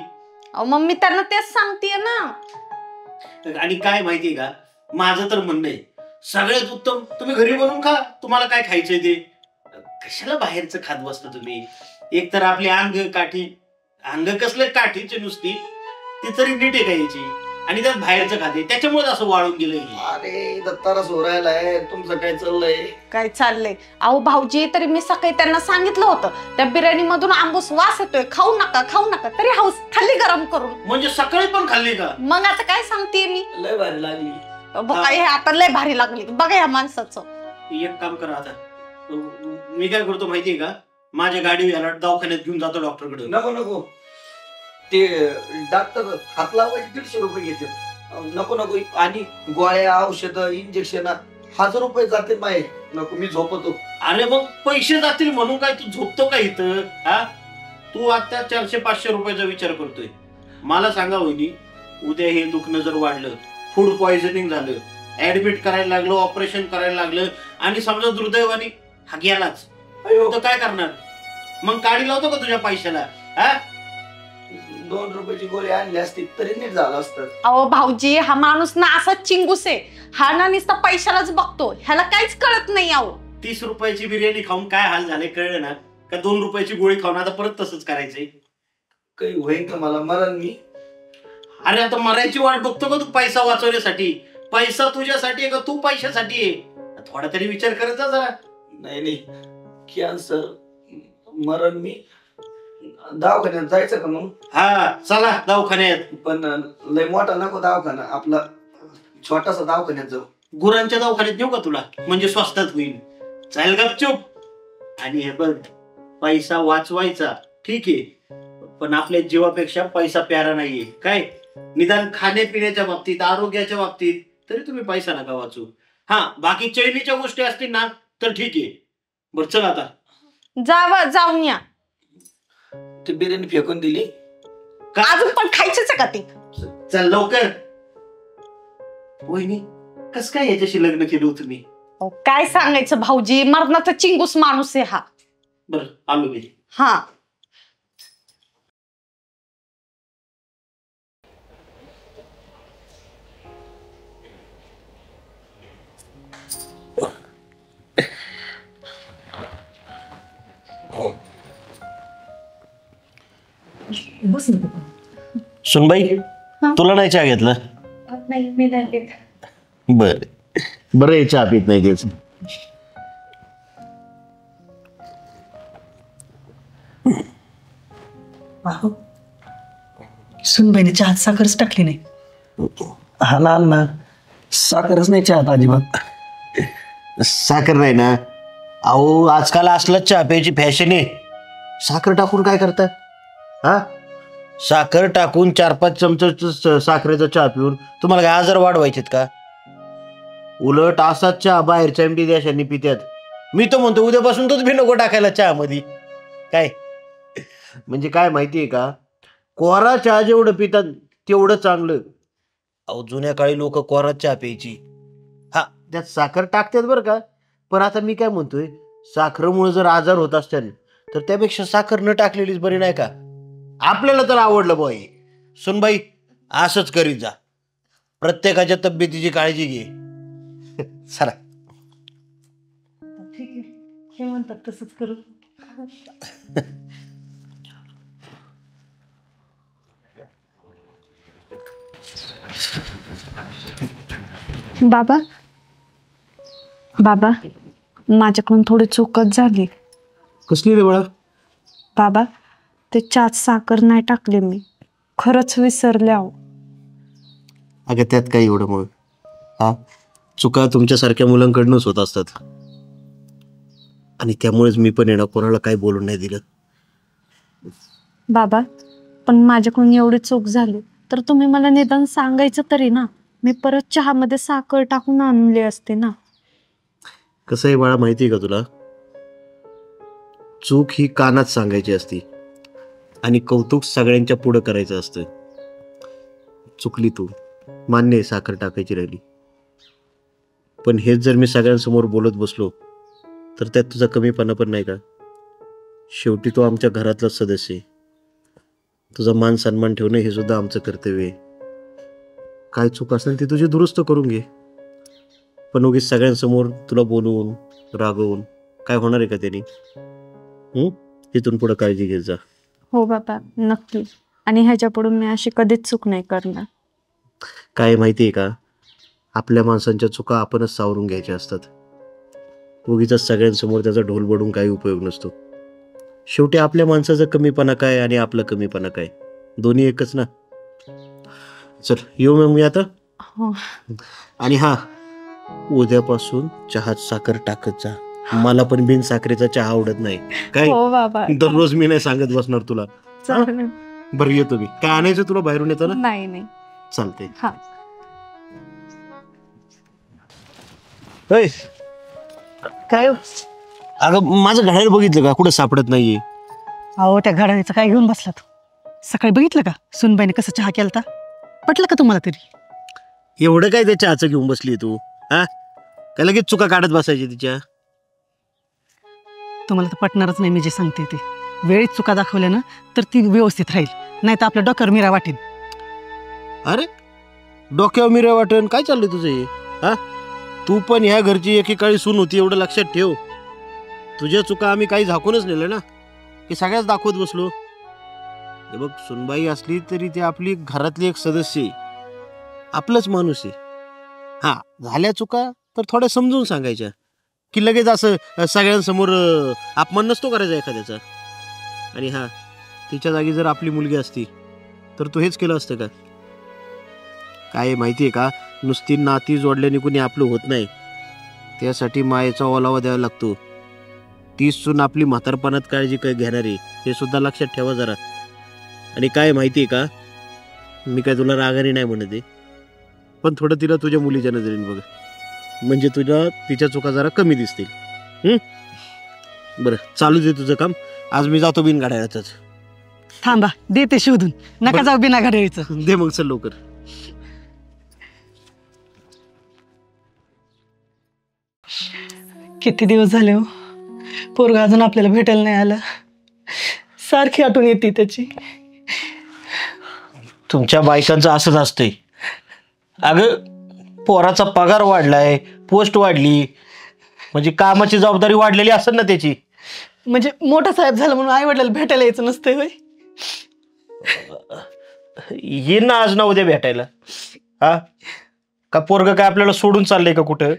अहो मग मी त्यांना तेच सांगतेय ना. आणि काय माहितीये का, माझं तर म्हणणं आहे सगळ्यात उत्तम तुम्ही घरी बनवून खा. तुम्हाला काय खायचंय ते. कशाला बाहेरचं खात बसता तुम्ही? एक तर आपली अंग कसले काठीचे नुसती, ती तरी नीट आहे का याची? आणि त्यात बाहेरचं खाते, त्याच्यामुळे असं वाळून गेलं. अरे दत्तारा सोरायलाय. तुमचं काय चाललंय? काय चाललंय? अहो भाऊजी तरी मी सकाळी त्यांना सांगितलं होतं त्या बिर्याणी मधून आंबूस वास येतोय, खाऊ नका खाऊ नका, तरी हाऊस खाल्ली गरम करून. म्हणजे सकाळी पण खाल्ली का? मग आता काय सांगते मी. लय भारी लागली. बघा हे आता लय भारी लागली. बघा या माणसाचं. एक काम करा आता, मी काय करतो माहितीये का, माझ्या गाडी याला दवाखान्यात घेऊन जातो डॉक्टरकडे. नको नको, ते डॉक्टर हात लावायचे 150 रुपये घेते. नको नको. आणि गोळ्या औषधं इंजेक्शन 1000 रुपये जाते माये. नको, मी झोपतो. अरे मग पैसे जातील म्हणून काय तू झोपतो का इथं? हा तू आता 400-500 रुपयाचा विचार करतोय. मला सांगा वहिनी, उद्या हे दुखणं जर वाढलं, फूड पॉइझनिंग झालं, ऍडमिट करायला लागलं, ऑपरेशन करायला लागलं, आणि समजा दुर्दैवाने हा गेलाच, तर काय करणार? मग काढी लावतो का तुझ्या पैशाला? हा 2 रुपयाची गोळी आणली असती तरी नीट झालं असतं. अहो भाऊजी हा माणूस ना असा चिंगूस आहे. हा ना नुसता पैशालाच बघतो, ह्याला काहीच कळत नाही. अहो 30 रुपयाची बिर्याणी खाऊन काय हाल झाले कळलं ना? का 2 रुपयाची गोळी खाऊन आता परत तसंच करायचंय? काही होईल का मला? मरण मी. अरे आता मरायची वाट बघतो का तू पैसा वाचवण्यासाठी? पैसा तुझ्यासाठी आहे का तू पैशासाठी आहे? थोडा तरी विचार करत जा जरा. नाही नाही, कॅन्सर, मरण मी. दवाखान्यात जायचं का मग? हा चला दवाखान्यात. पण लय मोठा नको दवाखाना, आपला छोटासा दवाखान्यात जाऊ. गुरांच्या दवाखान्यात नेऊ का तुला? म्हणजे स्वस्तात होईल. चाल गपचूप. आणि हे बघ, पैसा वाचवायचा ठीक आहे, पण आपल्या जीवापेक्षा पैसा प्यारा नाहीये. काय निदान खाण्यापिण्याच्या बाबतीत, आरोग्याच्या बाबतीत तरी तुम्ही पैसा नका वाचू. हा बाकी चैनीच्या गोष्टी असतील ना तर ठीक आहे. बरं चल आता जाऊन या. ती बिर्याणी फेकून दिली का? अजून पण खायचंच आहे का ती? चल लवकर. वहिनी कस काय याच्याशी लग्न केलं होतं मी? अहो, काय सांगायचं भाऊजी, मरणाचा चिंगूस माणूस आहे हा. बरं आलो मी. हा सुनबाई तुला नाही चहा घेतला? नाही मी नाही. बर बरं आहे, चहा पीत नाही तेच. सुनबाईने चहात साखरच टाकली नाही. हा ना अण्णा, साखरच नाही चहात अजिबात. साखर नाही ना? अहो आजकाल असलंच चहा प्यायची फॅशन आहे. साखर टाकून काय करतात? हा, साखर टाकून 4-5 चमचे साखरेचा चहा पिऊन तुम्हाला काय आजार वाढवायचेत का? उलट असाच चहा बाहेरच्या एमडी देशांनी पित्यात. मी तर म्हणतो उद्यापासून तोच भी नको टाकायला चहा मध्ये. काय म्हणजे काय माहितीये का, कोरा चहा जेवढं पितात तेवढं चांगलं. अहो जुन्या काळी लोक कोरा चहा प्यायची. हा त्यात साखर टाकतात बरं का, पण आता मी काय म्हणतोय, साखरेमुळे जर आजार होत असतील तर त्यापेक्षा साखर न टाकलेलीच बरी नाही का? आपल्याला तर आवडलं बॉय. सुनबाई असंच करीत जा, प्रत्येकाच्या तब्येतीची काळजी घे. चला ठीक आहे, हे म्हणतात तसंच करू. बाबा बाबा, माझ्याकडून थोडी चूकच झाली. कसली रे बाळा? बाबा ते चहात साखर नाही टाकली, मी खरंच विसरले आहो. अगं त्यात काही एवढं मग, हा चुका तुमच्यासारख्या मुलांकडूनच होत असतात. आणि त्यामुळेच मी पण येणं कोणाला काही बोलून नाही दिलं. बाबा पण माझ्याकडून एवढी चूक झाली तर तुम्ही मला निदान सांगायचं तरी ना, मी परत चहामध्ये साखर टाकून आणली असते ना. कसं आहे बाळा माहिती आहे का तुला, चूक ही कानात सांगायची असती आणि कौतुक सगळ्यांच्या पुढं करायचं असतं. चुकली तू, मान्य आहे साखर टाकायची राहिली, पण हेच जर मी सगळ्यांसमोर बोलत बसलो तर त्यात तुझा कमीपणा पण नाही का? शेवटी तो आमच्या घरातला सदस्य आहे. तुझा मान सन्मान ठेवणं हे सुद्धा आमचं कर्तव्य आहे. काय चूक असेल ती तुझी दुरुस्त करून घे, पण उगीच सगळ्यांसमोर तुला बोलवून रागवून काय होणार आहे का त्यांनी? इथून पुढे काळजी घेत जा. हो बाबा नक्की, आणि ह्याच्या पुढून मी अशी कधीच चूक नाही करणार. काय माहिती आहे का, आपल्या माणसांच्या चुका आपणच सावरून घ्यायच्या असतात. उगीच सगळ्यांसमोर त्याचा ढोल बडून काही उपयोग नसतो. शेवटी आपल्या माणसाचा कमीपणा काय आणि आपलं कमीपणा काय, दोन्ही एकच ना. चल येऊ मग मी आता. हो आणि हा, उद्यापासून चहात साखर टाकत जा. मला पण बिन साखरेचा चहा आवडत नाही. काय हो बाबा, दररोज मी नाही सांगत बसणार तुला. चालेल. बरं येतो मी. काय आणायचं तुला बाहेरून येताना? नाही नाही चालते. हा. काय अगं माझं घड्याळ बघितलं का, कुठं सापडत नाहीये. अहो त्या घड्याळीचं काय घेऊन बसला तू? सकाळी बघितलं का सुनबाईने कसं चहा केलता? पटलं का तुम्हाला तरी? एवढं काय त्या चहाचं घेऊन बसली तू? हा काय लगेच चुका काढत बसायची तिच्या? तुम्हाला तर पटणारच नाही मी जे सांगते ते. वेळीच चुका दाखवल्या ना तर ती व्यवस्थित राहील, नाही तर आपल्या डोक्यावर मिरा वाटेल. अरे डोक्यावर मिऱ्या वाटण काय चाललंय तुझं हे? हा तू पण ह्या घरची एकेकाळी सून होती, एवढं लक्षात ठेव. तुझ्या चुका आम्ही काही झाकूनच नेलं ना, की सगळ्याच दाखवत बसलो. हे बघ, सुनबाई असली तरी ती आपली घरातली एक सदस्य आहे, आपलंच माणूस आहे. हा झाल्या चुका तर थोड्या समजून सांगायच्या, की लगेच असं सगळ्यांसमोर अपमान नसतो करायचा एखाद्याचा. आणि हा तिच्या जागी जर आपली मुलगी असती तर तू हेच केलं असतं का? काय माहितीये का, नुसती नाती जोडल्याने कुणी आपलं होत नाही, त्यासाठी मायेचा ओलावा द्यावा लागतो. तीच सून आपली म्हातारपणात काळजी काय घेणारी हे सुद्धा लक्षात ठेवा जरा. आणि काय माहितीये का, मी काय तुला रागाने नाही म्हणत आहे, पण थोडं तिला तुझ्या मुलीच्या नजरेने बघ, म्हणजे तुझ्या तिच्या चुका जरा कमी दिसतील. बरं चालू दे तुझं काम, आज मी जातो बिन गाड्याच. थांबा देते शोधून, नका जाऊ बिना घड्याळीचं. दे मग चल लवकर. किती दिवस झाले हो, पोरगा अजून आपल्याला भेटायला नाही आलं. सारखी आठवण येते त्याची. तुमच्या बायकांचं असंच असतंय. अगं पोराचा पगार वाढलाय, पोस्ट वाढली, म्हणजे कामाची जबाबदारी वाढलेली असेल ना त्याची. म्हणजे मोठा साहेब झाला म्हणून आई वडिलांना भेटायला यायचं नसतंय होय? येईन ना आज ना उद्या भेटायला. हा का पोरग काय आपल्याला सोडून चाललंय का कुठं?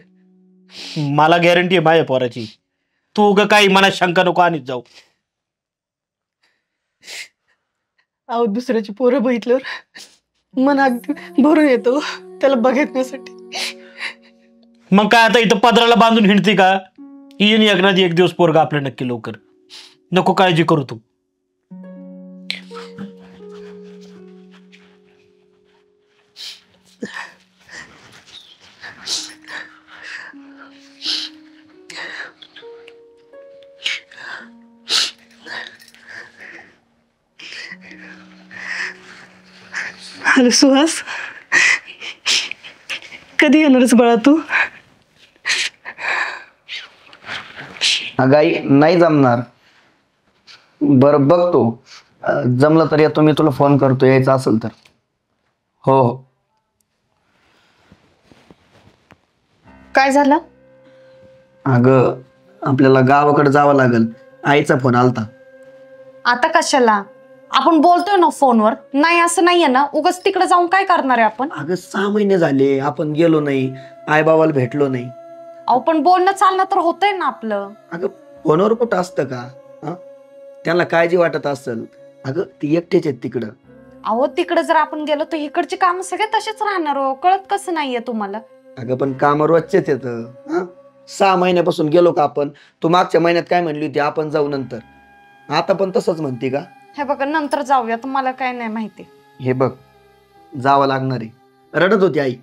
मला गॅरंटी आहे माझ्या पोराची. तू ग काही मनात शंका नको आणत जाऊ. अहो दुसऱ्याची पोरं बघितल्यावर मन अगदी भरून येतो त्याला बघण्यासाठी. मग काय आता इथं पदराला बांधून हिंडते का? येईन यज्ञात एक दिवस पोरगा आपलं नक्की लवकर. नको काळजी करू तू. अरे सुहास, कधी येणारच बाळा तू? अगाई नाही जमणार. बरं बघतो, जमलं तर येतो. मी तुला फोन करतो यायचं असेल तर. हो हो. काय झालं? अगं आपल्याला गावाकडे जावं लागेल. आईचा फोन आलता. आता कशाला? आपण बोलतोय ना फोनवर. नाही असं नाहीये ना, उगाच तिकडे जाऊन काय करणार आहे आपण? अगं 6 महिने झाले आपण गेलो नाही, आई बाबाला भेटलो नाही. अहो पण बोलणं चालणं तर होतंय ना आपलं. अगं फोनवर कुठं असतं का? हा, त्यांना काळजी वाटत असेल. अगं ती एकटेच आहेत तिकडं. अहो तिकडे जर आपण गेलो तर इकडची कामं सगळे तसेच राहणार हो. कळत कसं नाहीये तुम्हाला? अगं पण काम रोजचेच येतं. हा, 6 महिन्यापासून गेलो का आपण? तू मागच्या महिन्यात काय म्हणली होती, आपण जाऊ नंतर. आता पण तसंच म्हणते का? हे बघा नंतर जाऊया, तुम्हाला काय नाही माहिती. हे बघ, जावं लागणार आहे. रडत होती आई.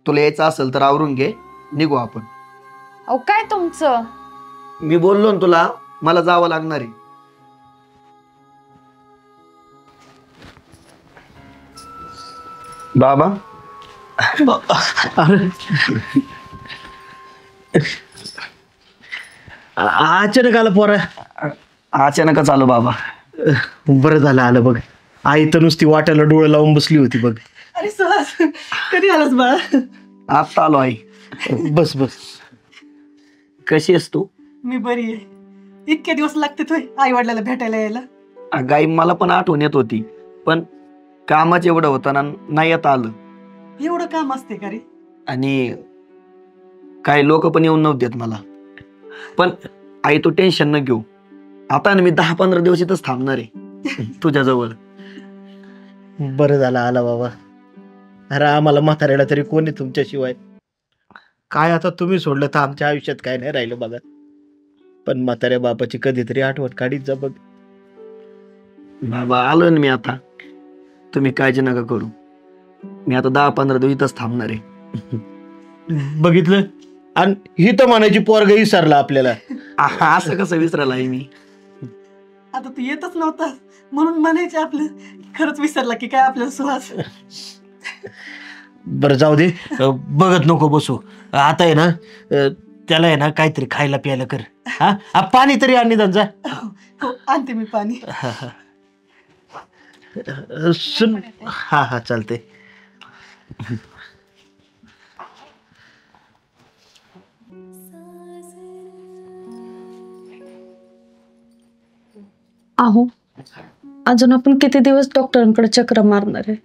तुला यायचं असेल तर आवरून घे, निघू आपण. अहो काय तुमचं? मी बोललो ना तुला, मला जावं लागणार आहे. बाबा अचानक आलं पोरा. अचानकच आलो बाबा. बरं झालं आलं बघ. आई तर नुसती वाट्याला डोळे लावून बसली होती बघ. अरे सुहास, कधी आलास बाळा? आता आलो आई. बस बस. कशी आहेस तू? मी बरी आहे. इतके दिवस लागते तुय आई वडिलाला भेटायला यायला? गाई मला पण आठवण येत होती, पण कामाच एवढं होतं ना, नाही येता आलं. एवढं काम असते का रे? आणि काही लोक पण येऊन नव्हते मला. पण आई तू टेन्शन न घेऊ. आता ना मी 10-15 दिवस इथंच थांबणार आहे तुझ्याजवळ. बरं झालं आला बाबा. अरे आम्हाला म्हाताऱ्याला तरी कोणी तुमच्याशिवाय. काय आता तुम्ही सोडलं तर आमच्या आयुष्यात काय नाही राहिलं बघा. पण म्हाताऱ्या बापाची कधीतरी आठवण काढीत जा बघ. बाबा आलो ना मी आता. तुम्ही काळजी नका करू. मी आता 10-15 दिवस इथंच थांबणार आहे. बघितलं, आणि ही तर म्हणायची पोरग विसरला आपल्याला. असं कसं विसरायला आहे मी? आता तू येतच नव्हता म्हणून म्हणायचे आपलं खरंच विसरला की काय आपल्याला सुहास. बरं जाऊ दे, बघत नको बसू. आता आहे ना, त्याला आहे ना काहीतरी खायला प्यायला कर. हा पाणी तरी आण निदान जा. हो आणते मी पाणी. सुन. हा हा चालते. अहो अजून आपण किती दिवस डॉक्टरांकडे चक्र मारणार आहे?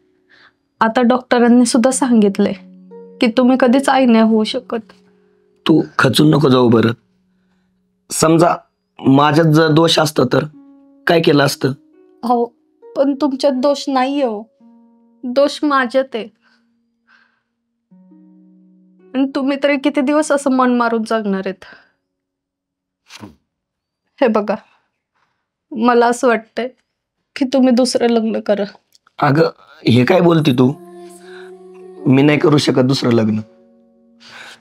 आता डॉक्टरांनी सुद्धा सांगितलंय की तुम्ही कधीच आई नाही होऊ शकत. तू खचून नको जाऊ बरं. समजा माझ्यात जर दोष असतं तर काय केलं असतं? हो पण तुमच्यात दोष नाहीये हो. दोष माझ्यात आहे. आणि तुम्ही तरी किती दिवस असं मन मारून जगणार आहेत? हे बघा, मला असं वाटतंय की तुम्ही दुसरं लग्न करा. अगं हे काय बोलती तू? मी नाही करू शकत दुसरं लग्न.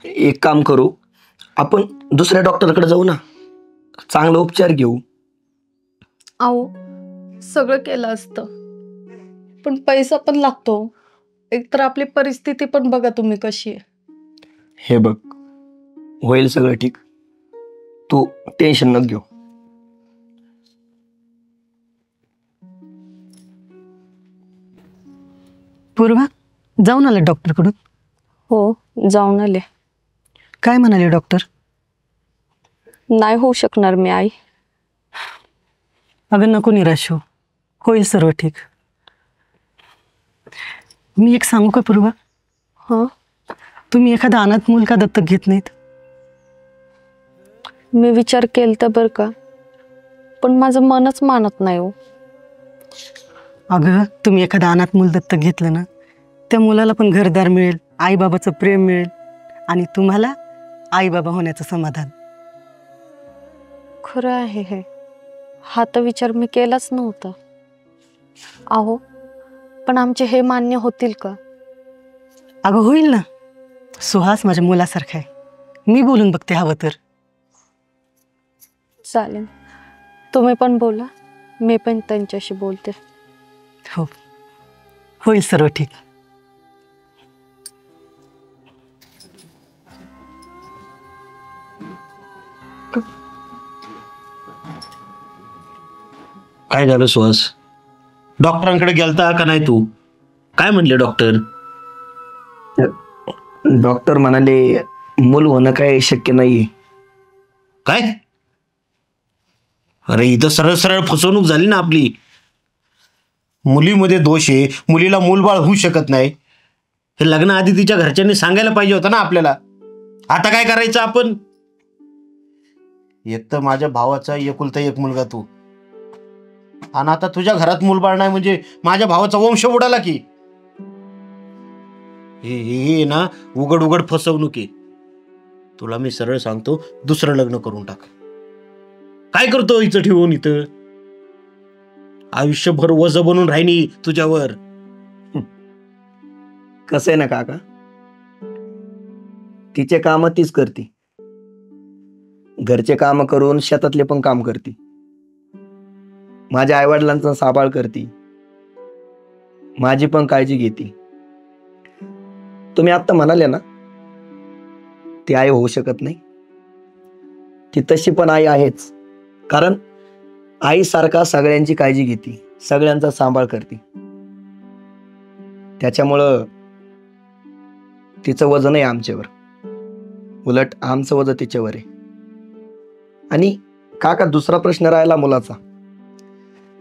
एक काम करू, आपण दुसऱ्या डॉक्टरकडे जाऊ ना, चांगला उपचार घेऊ. अहो सगळं केलं असतं पण पैसा पण लागतो. एकतर आपली परिस्थिती पण बघा तुम्ही कशी आहे. हे बघ, होईल सगळं ठीक. तू टेन्शन नको घेऊ. पूर्वा जाऊन आला डॉक्टरकडून? हो जाऊन आले. काय म्हणाले डॉक्टर? नाही होऊ शकणार मी आई. अगं नको निराश हो, होईल सर्व ठीक. मी एक सांगू का पूर्वा? हं तुम्ही एखादा अनाथ मूल का दत्तक घेत नाहीत? मी विचार केलता बरं का, पण माझं मनच मानत नाही हो. अगं तुम्ही एखादा अनाथ मूल दत्तक घेतलं ना, त्या मुलाला पण घरदार मिळेल, आईबाबाचं प्रेम मिळेल आणि तुम्हाला आईबाबा होण्याचं समाधान. खरं आहे हे. हा तर विचार मी केलाच नव्हता. अहो पण आमचे हे मान्य होतील का? अगं होईल ना. सुहास माझ्या मुलासारखा आहे, मी बोलून बघते हवं तर. चालेल, तुम्ही पण बोला, मी पण त्यांच्याशी बोलते. हो होईल सर्व ठीक. काय झालं सुहास? डॉक्टरांकडे गेलता का नाही तू? काय म्हणले डॉक्टर? डॉक्टर म्हणाले मूल होणं काय शक्य नाहीये. काय? अरे इथं सरळ सरळ फसवणूक झाली ना आपली. मुलीमध्ये दोष आहे, मुलीला मूलबाळ होऊ शकत नाही, हे लग्नाआधी तिच्या घरच्यांनी सांगायला पाहिजे होतं ना आपल्याला. आता काय करायचं आपण? एक तर माझ्या भावाचा एकुलता एक मुलगा तू, आणि आता तुझ्या घरात मूलबाळ नाही म्हणजे माझ्या भावाचा वंश उडाला की. हे ना उघड उघड फसवणूक आहे. तुला मी सरळ सांगतो, दुसरं लग्न करून टाक. काय करतो इथं ठेवून? इथं आयुष्यभर वज बनून राहिनी तुझ्यावर. कसं आहे ना काका, तिचे काम तीच करते, घरचे काम करून शेतातले पण काम करते, माझ्या आईवडिलांचा सांभाळ करते, माझी पण काळजी घेते. तुम्ही आता म्हणाले ना ती आई होऊ शकत नाही, ती तशी पण आई आहेच. कारण आईसारखा सगळ्यांची काळजी घेते, सगळ्यांचा सांभाळ करते. त्याच्यामुळं तिचं वजन आहे आमच्यावर, उलट आमचं वजन तिच्यावर आहे. आणि काका दुसरा प्रश्न राहिला मुलाचा.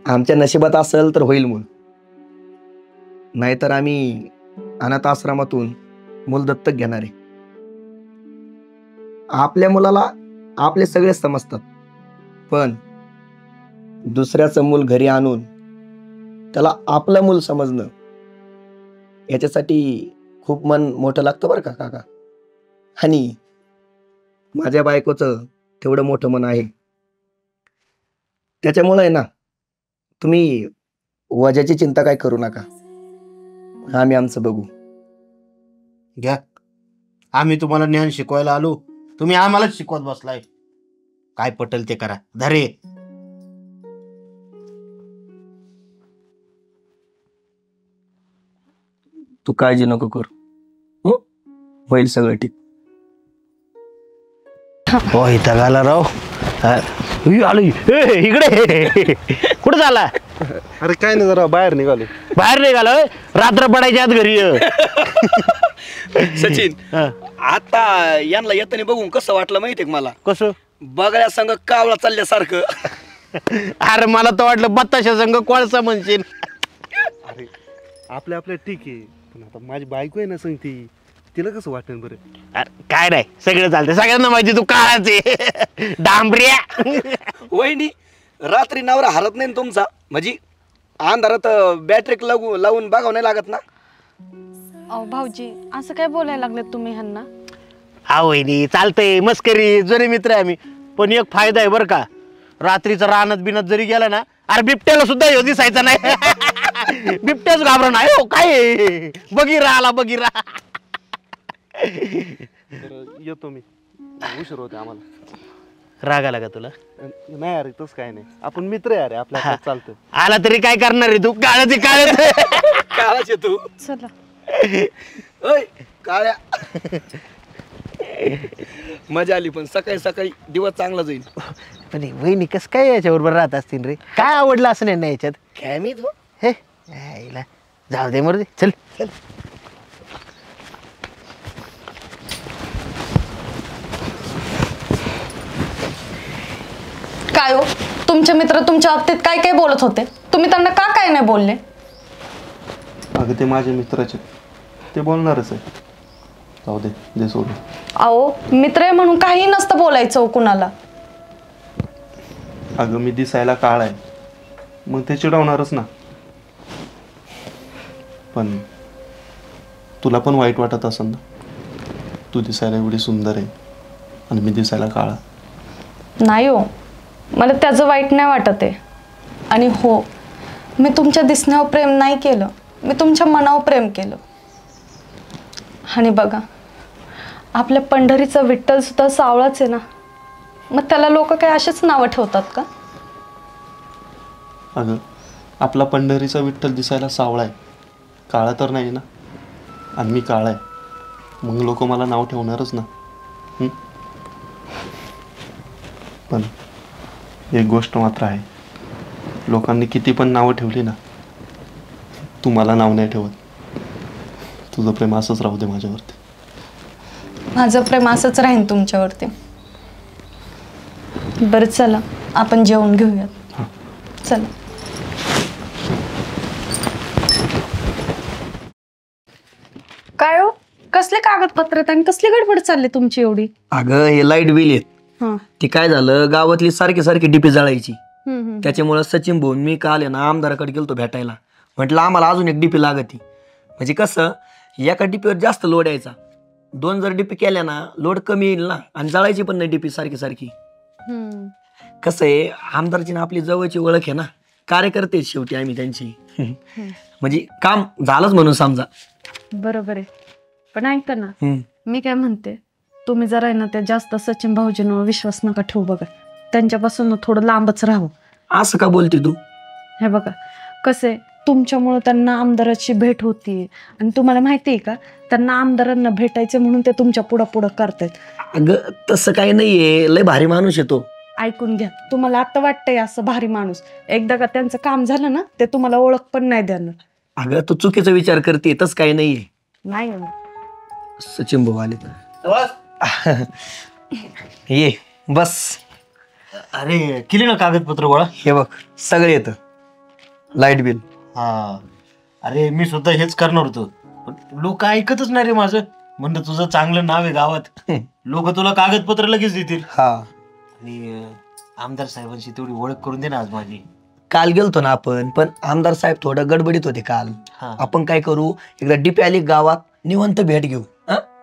आमच्या नशिबात असेल तर होईल मूल, नाहीतर आम्ही अनाथ आश्रमातून मूल दत्तक घेणार आहे. आपल्या मुलाला आपले सगळे समजतात, पण दुसऱ्याचं मूल घरी आणून त्याला आपलं मूल समजणं, याच्यासाठी खूप मन मोठं लागतं बरं का काका. आणि माझ्या बायकोचं तेवढं मोठं मन आहे. त्याच्यामुळे आहे ना, तुम्ही वजाची चिंता काय करू नका, आम्ही आमचं बघू. घ्या, आम्ही तुम्हाला ज्ञान शिकवायला आलो, तुम्ही आम्हालाच शिकवत बसलाय. काय पटेल ते करा. धरे तू काळजी नको करू, होईल सगळं ठीक. हो इथं गाला राव. आलो इकडे. कुठं झाला? अरे काय नाही, जरा बाहेर निघालो. बाहेर निघालो? रात्र पडायच्या आत घरी ये. सचिन, आता यांना येताना बघून कसं वाटलं माहितीये का मला? कसं? बगळ्या संग कावळा चालल्यासारखं. अरे मला तर वाटलं बत्ताशा संघ कोळसा म्हणशील. अरे आपल्या ठीक आहे, पण आता माझी बायको आहे ना सांगती, तिला कसं वाटेल बरं? अरे काय नाही, सगळं चालतंय, सगळ्यांना माहिती तू काळाचे डांबऱ्या. वहिनी, रात्री नवरा हरत नाही ना तुमचा, म्हणजे अंधारात बॅटरी लावून बघावं नाही लागत ना? अहो भाऊजी, असं काय बोलायला लागले तुम्ही ह्यांना? हा वहिनी चालतंय, मस्करी, जुने मित्र आहे आम्ही. पण एक फायदा आहे बरं का, रात्रीचं रानात बिनात जरी गेला ना, अरे बिबट्याला सुद्धा ह्यो दिसायचा नाही. बिबट्याच घाबरा नाही हो. काय बघिरा आला, बघिरा. बरं, येतो मी, उशीर होते आम्हाला. राग आला का तुला? नाही अरे तसं काय नाही, आपण मित्र आहे. अरे आपल्या चालतं. आला तरी काय करणार आहे तू? काळाची काळच. काळाच तू. चला. ओय काळ्या. मजा आली पण सकाळी सकाळी दिवस चांगला जाईल. पण हे वहिनी कसं काय याच्याबरोबर राहत असतील रे? काय आवडलं असं नाही ना याच्यात? काय मी तो हे यायला. जाऊ दे मरू दे, चल चल. काय हो, तुमचे मित्र तुमच्या बाबतीत काय काय बोलत होते? तुम्ही त्यांना का काय नाही बोलले? अगं ते माझे मित्राचे, ते बोलणारच आहे. जाऊ दे, दे सोडून. अहो, मित्र आहे म्हणून काही नसतं बोलायचं हो कुणाला. अगं मी दिसायला काळ आहे, मग ते चिडवणारच ना. पण तुला पण वाईट वाटत असेल ना, तू दिसायला एवढी सुंदर आहे आणि मी दिसायला काळा. नाही हो, मला त्याचं वाईट नाही वाटत आहे. आणि हो, मी तुमच्या दिसण्यावर प्रेम नाही केलं, मी तुमच्या मनावर प्रेम केलं. आणि बघा, आपल्या पंढरीचा विठ्ठल सुद्धा सावळाच आहे ना, मग त्याला लोक काय असेच नावं ठेवतात का? अगं आपला पंढरीचा विठ्ठल दिसायला सावळा आहे, काळा तर नाही ना. आणि मी काळा आहे, मग लोक मला नाव ठेवणारच ना. पण एक गोष्ट मात्र आहे, लोकांनी किती पण नावं ठेवली ना, तू मला नाव नाही ठेवत. तुझं प्रेम असंच राहू दे माझ्यावरती. माझं प्रेम असंच राहीन तुमच्यावरती. बरं चला, आपण जेवण घेऊयात. चला. काय हो, कसले कागदपत्र आहेत आणि कसली गडबड चालली तुमची एवढी? अगं हे लाईट बिल आहेत. ती काय झालं, गावातली सारखी सारखी डीपी जळायची. त्याच्यामुळे सचिन भाऊन मी काल आहे ना आमदाराकडे गेलतो भेटायला. म्हटलं आम्हाला अजून एक डीपी लागती. म्हणजे कसं, एका डीपीवर जास्त लोड यायचा, 2 जर डीपी केल्या ना लोड कमी येईल ना, आणि जळायची पण नाही डीपी सारखी सारखी. कसं आहे, आमदारची ना आपली जवळची ओळख आहे ना, कार्यकर्ते शेवटी आम्ही त्यांची. म्हणजे काम झालंच म्हणून समजा. बरोबर आहे. पण ऐका ना, मी काय म्हणते, तुम्ही जरा आहे ना त्या जास्त सचिन भाऊजींवर विश्वास नका ठेवू. बघा, त्यांच्यापासून थोडं लांबच राहावं. असं का बोलते तू? हे बघा, कसं तुमच्यामुळं त्यांना आमदाराची भेट होती, आणि तुम्हाला माहिती आहे का, त्यांना आमदारांना भेटायचं म्हणून ते तुमच्या पुढं पुढं करतायत. अगं तसं काही नाहीये, लय भारी माणूस येतो. ऐकून घ्या, तुम्हाला आता वाटतंय असं भारी माणूस, एकदा का त्यांचं काम झालं ना, ते तुम्हाला ओळख पण नाही देणार. अगं तू चुकीचा विचार करते, तसं काही नाहीये. नाही सचिन भाऊ आले. ये बस. अरे केली ना कागदपत्र गोळा? हे बघ सगळे येतं, लाईट बिल. हा, अरे मी सुद्धा हेच करणार होतो, पण लोक ऐकतच नाही रे माझं. म्हणलं तुझं चांगलं नाव आहे गावात, लोक तुला कागदपत्र लगेच देतील. हा, आणि आमदार साहेबांशी तेवढी ओळख करून दे ना आज माझी. काल गेलतो ना आपण, पण आमदार साहेब थोडं गडबडीत होते काल. आपण काय करू, एकदा डीपी आली गावात, निवंत भेट घेऊ.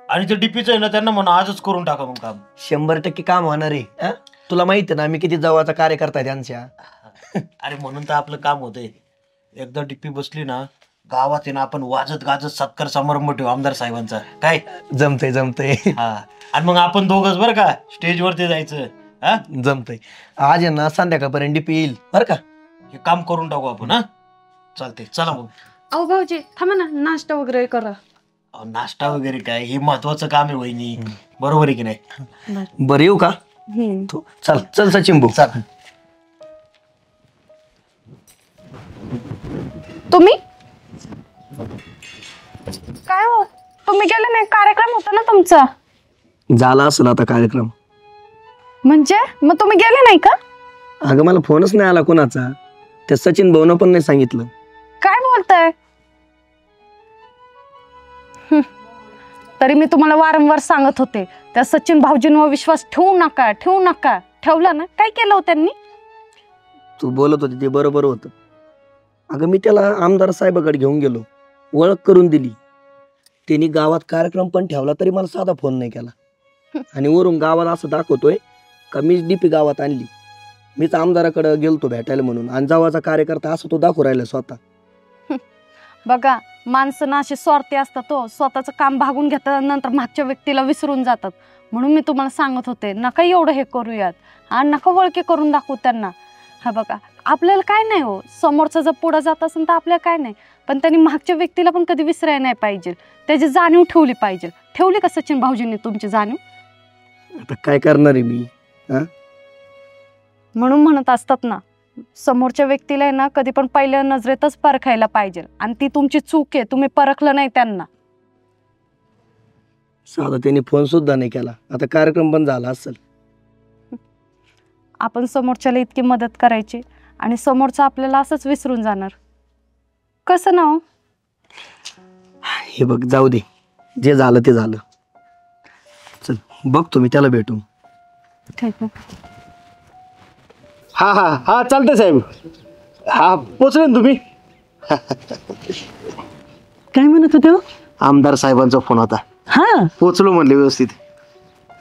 आणि ते डीपीचं आहे ना, त्यांना म्हणा आजच करून टाका मग काम. 100% काम होणार आहे. तुला माहिती आहे ना मी किती जवळचा कार्यकर्ता त्यांच्या. अरे म्हणून तर आपलं काम होतंय. एकदा डीपी बसली ना गावात आहे ना, आपण वाजत गाजत सत्कार समारंभ ठेवू आमदार साहेबांचा. काय जमतंय जमतंय. हा, आणि मग आपण दोघंच बरं का स्टेजवरती जायचं. हा जमतंय. आज आहे ना संध्याकाळपर्यंत डीपी येईल बरं का. हे काम करून टाकू आपण. हा चालतंय, चला मग. अहो भाऊजी थांबा ना, नाश्ता वगैरे करा. नाश्ता वगैरे काय, हे महत्वाचं काम आहे वहिनी, बरोबर आहे की नाही? बरं येऊ का? चल चल सचिन भाऊ. चल. तुम्ही काय हो, तुम्ही गेले नाही? कार्यक्रम होता ना तुमचा. झाला असेल आता कार्यक्रम. म्हणजे मग तुम्ही गेले नाही का? अगं मला फोनच नाही आला कोणाचा, त्या सचिन भाऊनं पण नाही सांगितलं. काय बोलताय? तरी मी तुम्हाला वारंवार सांगत होते, त्या सचिन भाऊजींवर विश्वास ठेवू नका ठेवू नका. ठेवला ना? काय केलं हो त्यांनी? तू बोलत होती ते बरोबर होतं. अगं मी त्याला आमदार साहेबाकडे घेऊन गेलो, ओळख करून दिली. त्यांनी गावात कार्यक्रम पण ठेवला तरी मला साधा फोन नाही केला. आणि वरून गावात असं दाखवतोय का मीच डीपी गावात आणली, मीच आमदाराकडे गेलतो भेटायला म्हणून, आणि जवळचा कार्यकर्ता असं तो दाखवू राहिला स्वतः. बघा, माणसं ना अशी स्वार्थी असतात. तो स्वतःचं काम भागून घेतात, नंतर मागच्या व्यक्तीला विसरून जातात. म्हणून मी तुम्हाला सांगत होते, नका एवढं हे करूयात. आणि नका वळके करून दाखवू त्यांना. हा बघा, आपल्याला काय नाही हो, समोरचा जर पुढे जात असेल तर आपल्याला काय नाही, पण त्यांनी मागच्या व्यक्तीला पण कधी विसरायला नाही पाहिजे. त्याची जाणीव ठेवली पाहिजे. ठेवली का सचिन भाऊजींनी तुमची जाणीव? आता काय करणार आहे मी? म्हणून म्हणत असतात ना, समोरच्या व्यक्तीला आहे ना कधी पण पहिल्या नजरेतच परखायला पाहिजे, आणि ती तुमची चूक आहे, तुम्ही परखलं नाही त्यांना. साधा त्यांनी फोन सुद्धा नाही केला, आता कार्यक्रम पण झाला असेल. आपण समोरच्याला इतकी मदत करायची आणि समोरचा आपल्याला असंच विसरून जाणार, कसं ना हो? हे बघ, जाऊ दे, जे झालं ते झालं. चल बघ, तुम्ही त्याला भेटू. ठीक आहे. हा हा हा, चालतंय साहेब. हा, पोचले ना तुम्ही? काय म्हणत होते हो? आमदार साहेबांचा फोन होता. हा, पोचलो म्हणले व्यवस्थित.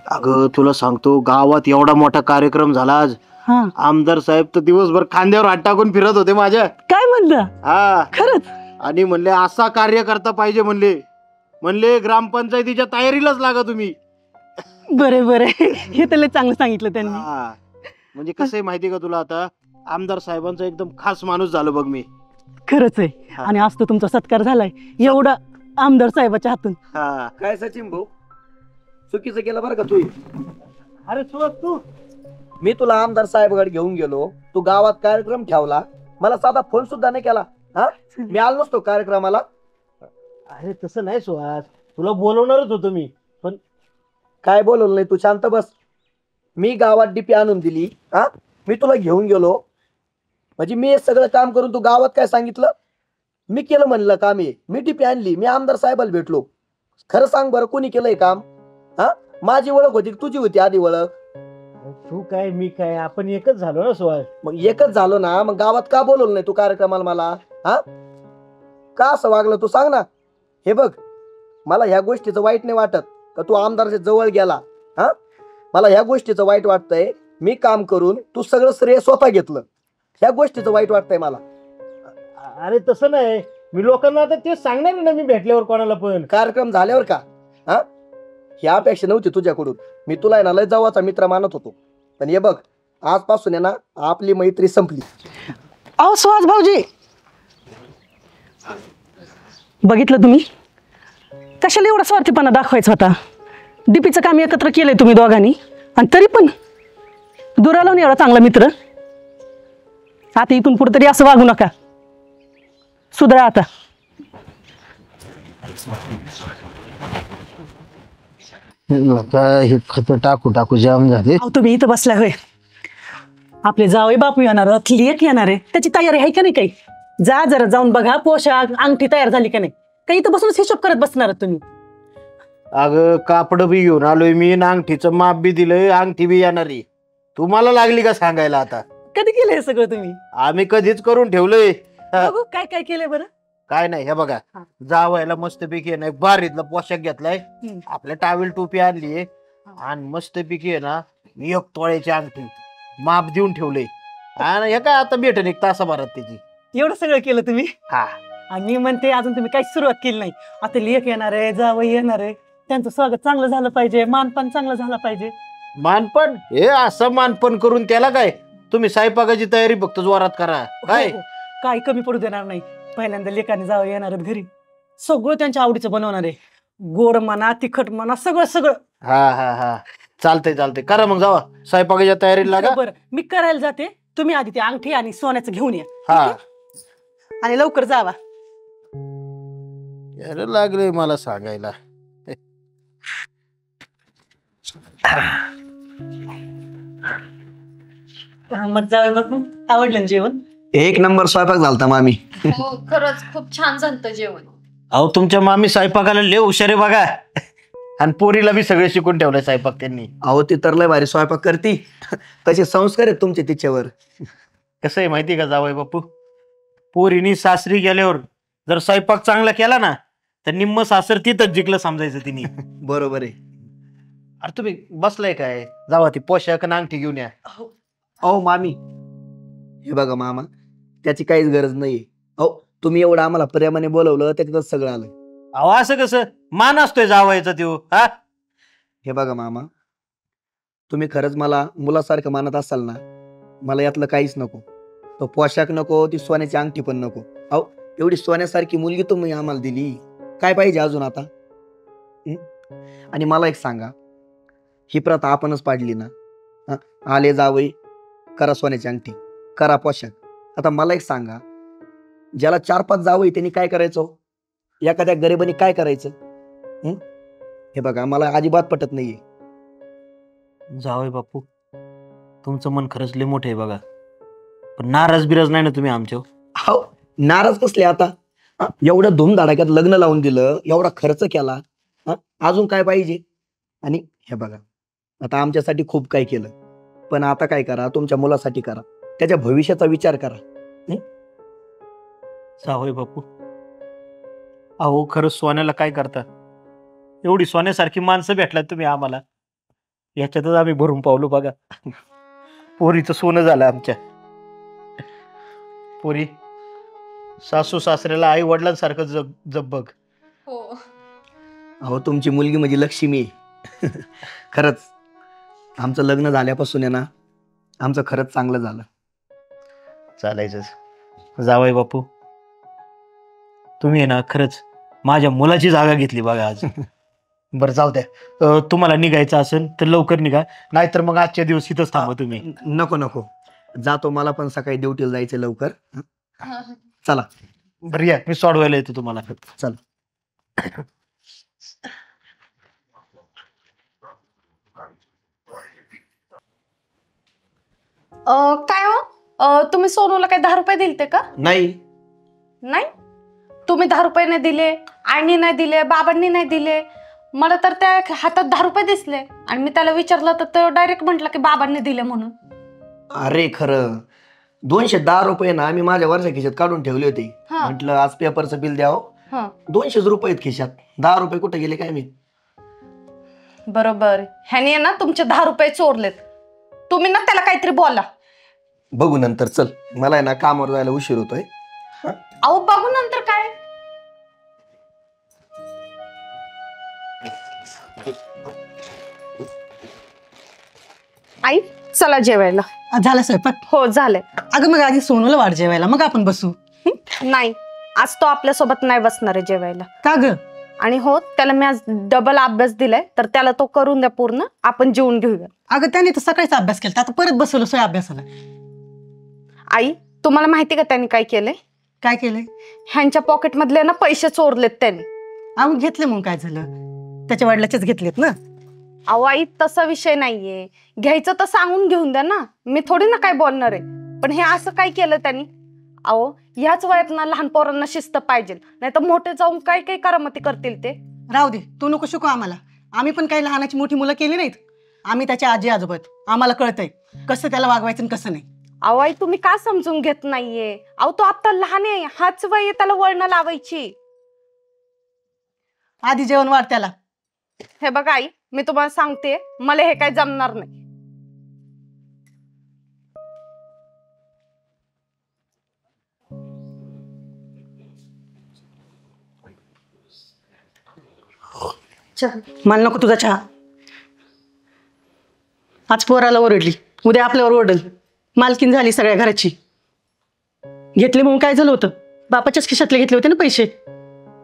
अगं तुला सांगतो, गावात एवढा मोठा कार्यक्रम झाला आज. हा. आमदार साहेब तर दिवसभर खांद्यावर हात टाकून फिरत होते माझ्या. काय म्हणलं? हा, खरंच? आणि म्हणले असा कार्यकर्ता पाहिजे म्हणले. म्हणले ग्रामपंचायतीच्या तयारीलाच लागा तुम्ही. बरे बरे, हे तर लय चांगलं सांगितलं त्यांनी. हा, म्हणजे कसं आहे माहिती का तुला, आता आमदार साहेबांचा एकदम खास माणूस झालो बघ मी. खरंच आहे. आणि आज तो तुमचा सत्कार झालाय एवढा आमदार साहेबाच्या हातून. हा. काय सचिन भाऊ, चुकीचं केलं बरं का तू. अरे सुरज, तू मी तुला आमदार साहेबकडे घेऊन गेलो, तू गावात कार्यक्रम ठेवला, मला साधा फोन सुद्धा नाही केला. हा, मी आलो नसतो कार्यक्रमाला. अरे तसं नाही सुहास, तुला बोलवणारच होतो मी, पण काय बोलवलं नाही तू? शांत बस. मी गावात डीपी आणून दिली, हा, मी तुला घेऊन गेलो, म्हणजे मी हे सगळं काम करून तू गावात काय सांगितलं? मी केलं म्हणलं काम आहे. मी डीपी आणली, मी आमदार साहेबाला भेटलो. खरं सांग बरं, कोणी केलंय काम? हा, माझी ओळख होती, तुझी होती आधी ओळख? तू काय मी काय, आपण एकच झालो ना सुहास. मग एकच झालो ना, मग गावात का बोलवलं नाही तू कार्यक्रमाला मला? हा, का असं वागलं तू सांग ना. हे बघ, मला ह्या गोष्टीचं वाईट नाही वाटत का तू आमदाराच्या जवळ गेला. हा, मला ह्या गोष्टीचं वाईट वाटतंय, मी काम करून तू सगळं श्रेय स्वतः घेतलं, ह्या गोष्टीचं वाईट वाटतंय मला. अरे तसं नाही, मी लोकांना आता तेच सांगणार ना, मी भेटल्यावर कोणाला पण. कार्यक्रम झाल्यावर का? हा, ही अपेक्षा नव्हती तुझ्याकडून. मी तुला आहे ना लय जवळचा मित्र मानत होतो, पण हे बघ, आजपासून आहे ना आपली मैत्री संपली. अहो सुहास भाऊजी, बघितलं तुम्ही कशाला एवढा स्वार्थीपणा दाखवायचा होता? डीपीचं काम एकत्र केलंय तुम्ही दोघांनी, आणि तरी पण दुराला नाही एवढा चांगला मित्र. आता इथून पुढे तरी असं वागू नका, सुधरा आता. हे खत टाकू टाकू जाम झाले. अहो तुम्ही इथं बसलाय होय, आपले जावई बापू येणार, लेक येणार आहे, त्याची तयारी आहे का नाही काही? जा जरा जाऊन बघा, पोशाख अंगठी तयार झाली का नाही. काही इथं बसूनच हिशोब करत बसणार तुम्ही? अगं कापड बी घेऊन आलोय मी, अंगठीचं माप बी दिलंय, अंगठी बी येणारी. तुम्हाला लागली का सांगायला आता? कधी केलं हे सगळं तुम्ही? आम्ही कधीच करून ठेवलंय. बघू काय काय केलंय बरं. काय नाही, हे बघा, हा. जावायला मस्तपैकी आहे ना एक भारीतला पोशाख घेतलाय, हम्म. आपल्या टावेल टोपी आणलीये, आणि मस्तपैकी आहे ना 1 तोळ्याची अंगठी माप देऊन ठेवलंय. आणि हे काय आता भेटेल 1 तासाभरात त्याची. एवढं सगळं केलं तुम्ही? हा, आणि मी म्हणते अजून तुम्ही काही सुरुवात केली नाही. आता लेक येणार आहे, जावई येणार आहे, त्यांचं स्वागत चांगलं झालं पाहिजे, मानपान चांगलं झालं पाहिजे. मानपण हे असं मानपण करून त्याला काय, तुम्ही स्वयंपाकाची तयारी फक्त जोरात करा. काय हो, हो. काही कमी पडू देणार नाही. पहिल्यांदा लेकाने जावं येणार आहेत घरी, सगळं त्यांच्या आवडीचं बनवणार आहे, गोड म्हणा तिखट म्हणा सगळं सगळं. हा हा हा, चालतंय चालतंय, करा मग जावा स्वयंपाकाच्या तयारीला लागा. बरं मी करायला जाते, तुम्ही आधी ते अंगठी आणि सोन्याचं घेऊन या. हा, आणि लवकर जावा. यार लागले मला सांगायला. मग जावं, मग आवडलं ना जेवण? 1 नंबर स्वयंपाक झालता मामी. हो खरंच खूप छान झालं जेवण. अहो तुमच्या मामी स्वयंपाकाला लय हुशार आहे बघा, आणि पोरीला बी सगळे शिकून ठेवलंय स्वयंपाक त्यांनी. अहो ती तर लय भारी स्वयंपाक करती, तसे संस्कार आहेत तुमचे तिच्यावर. कसं आहे माहिती का जावई बापू, पोरीनी सासरी गेल्यावर जर स्वयंपाक चांगला केला ना, तर निम्म सासर तिथंच जिंकलं समजायचं तिने. बरोबर आहे. अरे तुम्ही बसलाय काय, जावा ती पोशाख आणि अंगठी घेऊन या. अहो मामी, हे बघा मामा, त्याची काहीच गरज नाही. अहो तुम्ही एवढं आम्हाला प्रेमाने बोलवलं, त्याच्यातच सगळं आलं. अहो असं कसं, मान असतोय जावायचा त्यो. हा, हे बघा मामा, तुम्ही खरंच मला मुलासारखं मानत असाल ना, मला यातलं काहीच नको. तो पोशाख नको, ती सोन्याची अंगठी पण नको. अहो एवढी सोन्यासारखी मुलगी तुम्ही आम्हाला दिली, काय पाहिजे अजून आता? आणि मला एक सांगा, ही प्रथा आपणच पाडली ना. हा, आले जावई करा सोन्याची अंगठी, करा पोशाख. आता मला एक सांगा, ज्याला 4-5 जावई त्यांनी काय करायचं? एखाद्या गरिबांनी काय करायचं? हे बघा, मला अजिबात पटत नाहीये. जावई बापू, तुमचं मन खरंच लय मोठं आहे बघा, पण नाराज बिराज नाही ना तुम्ही आमच्या? हो, नाराज कसले आता? एवढं धूमधडाक्यात लग्न लावून दिलं, एवढा खर्च केला, अजून काय पाहिजे? आणि हे बघा, आता आमच्यासाठी खूप काय केलं, पण आता काय करा, तुमच्या मुलासाठी करा, त्याच्या भविष्याचा विचार करा. जावई बापू, अहो खरंच सोन्याला काय करता? एवढी सोन्यासारखी माणसं भेटलात तुम्ही आम्हाला, याच्यातच आम्ही भरून पावलो बघा. पोरीचं सोनं झालं आमच्या. पोरी, सासू सासऱ्याला आई वडिलांसारखं जग बघ. हो. अहो, तुमची मुलगी म्हणजे लक्ष्मी आहे. खरंच आमचं लग्न झाल्यापासून आहे ना, आमचं खरंच चांगलं झालं. चालायचंच. जावई बापू, तुम्ही आहे ना खरंच माझ्या मुलाची जागा घेतली बघा आज. बरं जाऊ द्या, तुम्हाला निघायचं असेल तर लवकर निघा, नाहीतर मग आजच्या दिवस इथंच थांबा तुम्ही. नको नको, जातो, मला पण सकाळी ड्युटीला जायचं लवकर. चला. बरं या, मी सोडवायला येतो तुम्हाला. चल. काय हो, तुम्ही सोनूला काही 10 रुपये दिलते का? नाही. नाही, तुम्ही 10 रुपये नाही दिले, आईनी नाही दिले, बाबांनी नाही दिले. मला तर त्या हातात 10 रुपये दिसले आणि मी त्याला विचारलं तर तो डायरेक्ट म्हटलं की बाबांनी दिले म्हणून. अरे खरं, 210 रुपये ना मी माझ्या वरच्या खिशात काढून ठेवले होते. म्हटलं आज पेपरचं बिल द्यावं. 200 रुपये आहेत खिशात, 10 रुपये कुठे गेले काय मी? बरोबर, ह्याने ना तुमचे 10 रुपये चोरलेत. तुम्ही ना त्याला काहीतरी बोला. बघू नंतर, चल, मला आहे ना कामावर जायला उशीर होतोय. अहो बघू नंतर काय? आई चला जेवायला. झाला स्वयंपाक? हो झालंय. अगं मग आधी सोनूला वाढ जेवायला, मग आपण बसू. नाही, आज तो आपल्यासोबत नाही बसणार आहे जेवायला. का ग? आणि हो, त्याला मी आज डबल अभ्यास दिलाय, तर त्याला तो करून द्या पूर्ण, आपण जेवून घेऊया. अगं त्याने तर सकाळीचा अभ्यास केला, आता परत बसवलं सोय अभ्यासाला. आई तुम्हाला माहिती का त्यांनी काय केलंय? काय केलंय? ह्यांच्या पॉकेट मधले ना पैसे चोरलेत त्यांनी. अहो घेतले, मग काय झालं? त्याच्या वडिलाचेच घेतलेत ना. अहो आई, तसा विषय नाहीये, घ्यायचं तर सांगून घेऊन द्या ना, मी थोडी ना काय बोलणार आहे. पण हे असं काय केलं त्यांनी? अहो ह्याच वयात ना लहान पोरांना शिस्त पाहिजे, नाही तर मोठे जाऊन काय काय करामती करतील ते. राहू दे, तू नको शिकू आम्हाला. आम्ही पण काही लहानाची मोठी मुलं केली नाहीत. आम्ही त्याच्या आजी आजोबात, आम्हाला कळतंय कसं त्याला वागवायचं आणि कसं नाही. अहो आई, तुम्ही का समजून घेत नाहीये? अहो तो आता लहान आहे, हाच वय आहे त्याला वळण लावायची. आधी जेवण वाढ त्याला. हे बघा आई, मी तुम्हाला सांगते, मला हे काय जमणार नाही. मला नको तुझा चहा. आज पोराला ओरडली, उद्या आपल्यावर ओरडल. मालकीन झाली सगळ्या घराची. घेतले म्हणून काय झालं होतं? बापाच्याच खिशातले घेतले होते ना पैसे.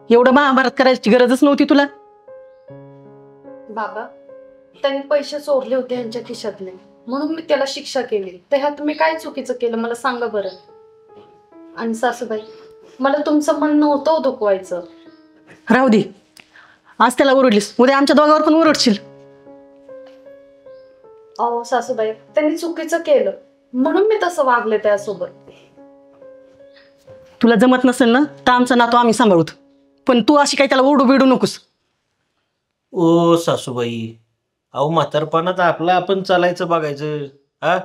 एवढं महाभारत करायची गरजच नव्हती तुला. बाबा, त्यांनी पैसे चोरले होते यांच्या खिशातले, म्हणून मी त्याला शिक्षा केली. तर ह्यात मी काय चुकीचं केलं मला सांगा बरं. आणि सासूबाई, मला तुमचं मन नव्हतं दुखवायचं. राहू दे, आज त्याला ओरडलीस, उद्या आमच्या दोघांवर पण ओरडशील. अहो सासूबाई, त्यांनी चुकीचं केलं म्हणून मी तसं वागले त्यासोबत. तुला जमत नसेल ना तर आमचा नातू आम्ही सांभाळूत, पण तू अशी काही त्याला ओरडू बिडू नकोस. ओ सासूबाई, अहो म्हातारपणात आपलं आपण चालायचं बघायचं. हा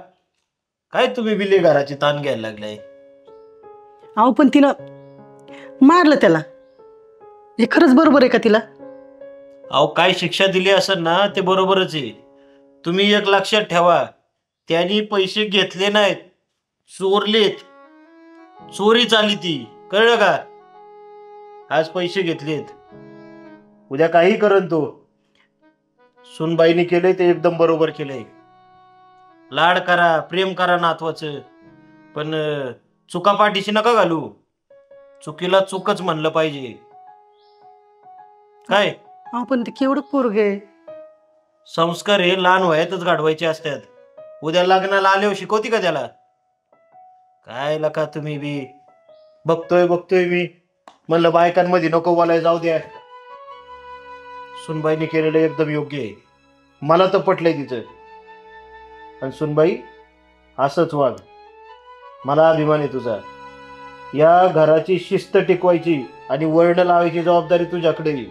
काय तुम्ही बिले घराची ताण घ्यायला लागलाय? अहो पण तिनं मारलं त्याला, हे खरंच बरोबर आहे का तिला? अहो काय शिक्षा दिली असेल ना ते बरोबरच आहे. तुम्ही एक लक्षात ठेवा, त्यांनी पैसे घेतले नाहीत, चोरलेत. चोरी चालली ती, कळलं का? आज पैसे घेतलेत, उद्या काही करन तो. सुनबाईने केलंय ते एकदम बरोबर केलंय. लाड करा, प्रेम करा नातवाचं, पण चुकापाठीशी नका घालू. चुकीला चुकच म्हणलं पाहिजे. काय अहो पण ते केवढं पोरग आहे. संस्कार हे लहान वयातच घडवायचे असतात. उद्या लग्नाला आल्यावर शिकवती का त्याला? काय लका तुम्ही बी. बघतोय मी म्हणलं बायकांमध्ये नको बोलायला जाऊ द्या. सुनबाईने केलेलं एकदम योग्य आहे. मला तर पटलंय तिचं. आणि सुनबाई असंच वाग. मला अभिमान आहे तुझा. या घराची शिस्त टिकवायची आणि वळण लावायची जबाबदारी तुझ्याकडे आहे.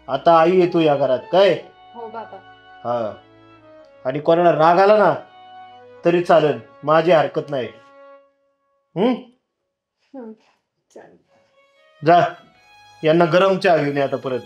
आता आई आहे तू या घरात, काय? हो बाबा. हा. आणि कोणाला राग आला ना तरी चालेल, माझी हरकत नाही. चालेल. जा, यांना गरम चहा घेऊन ये आता परत.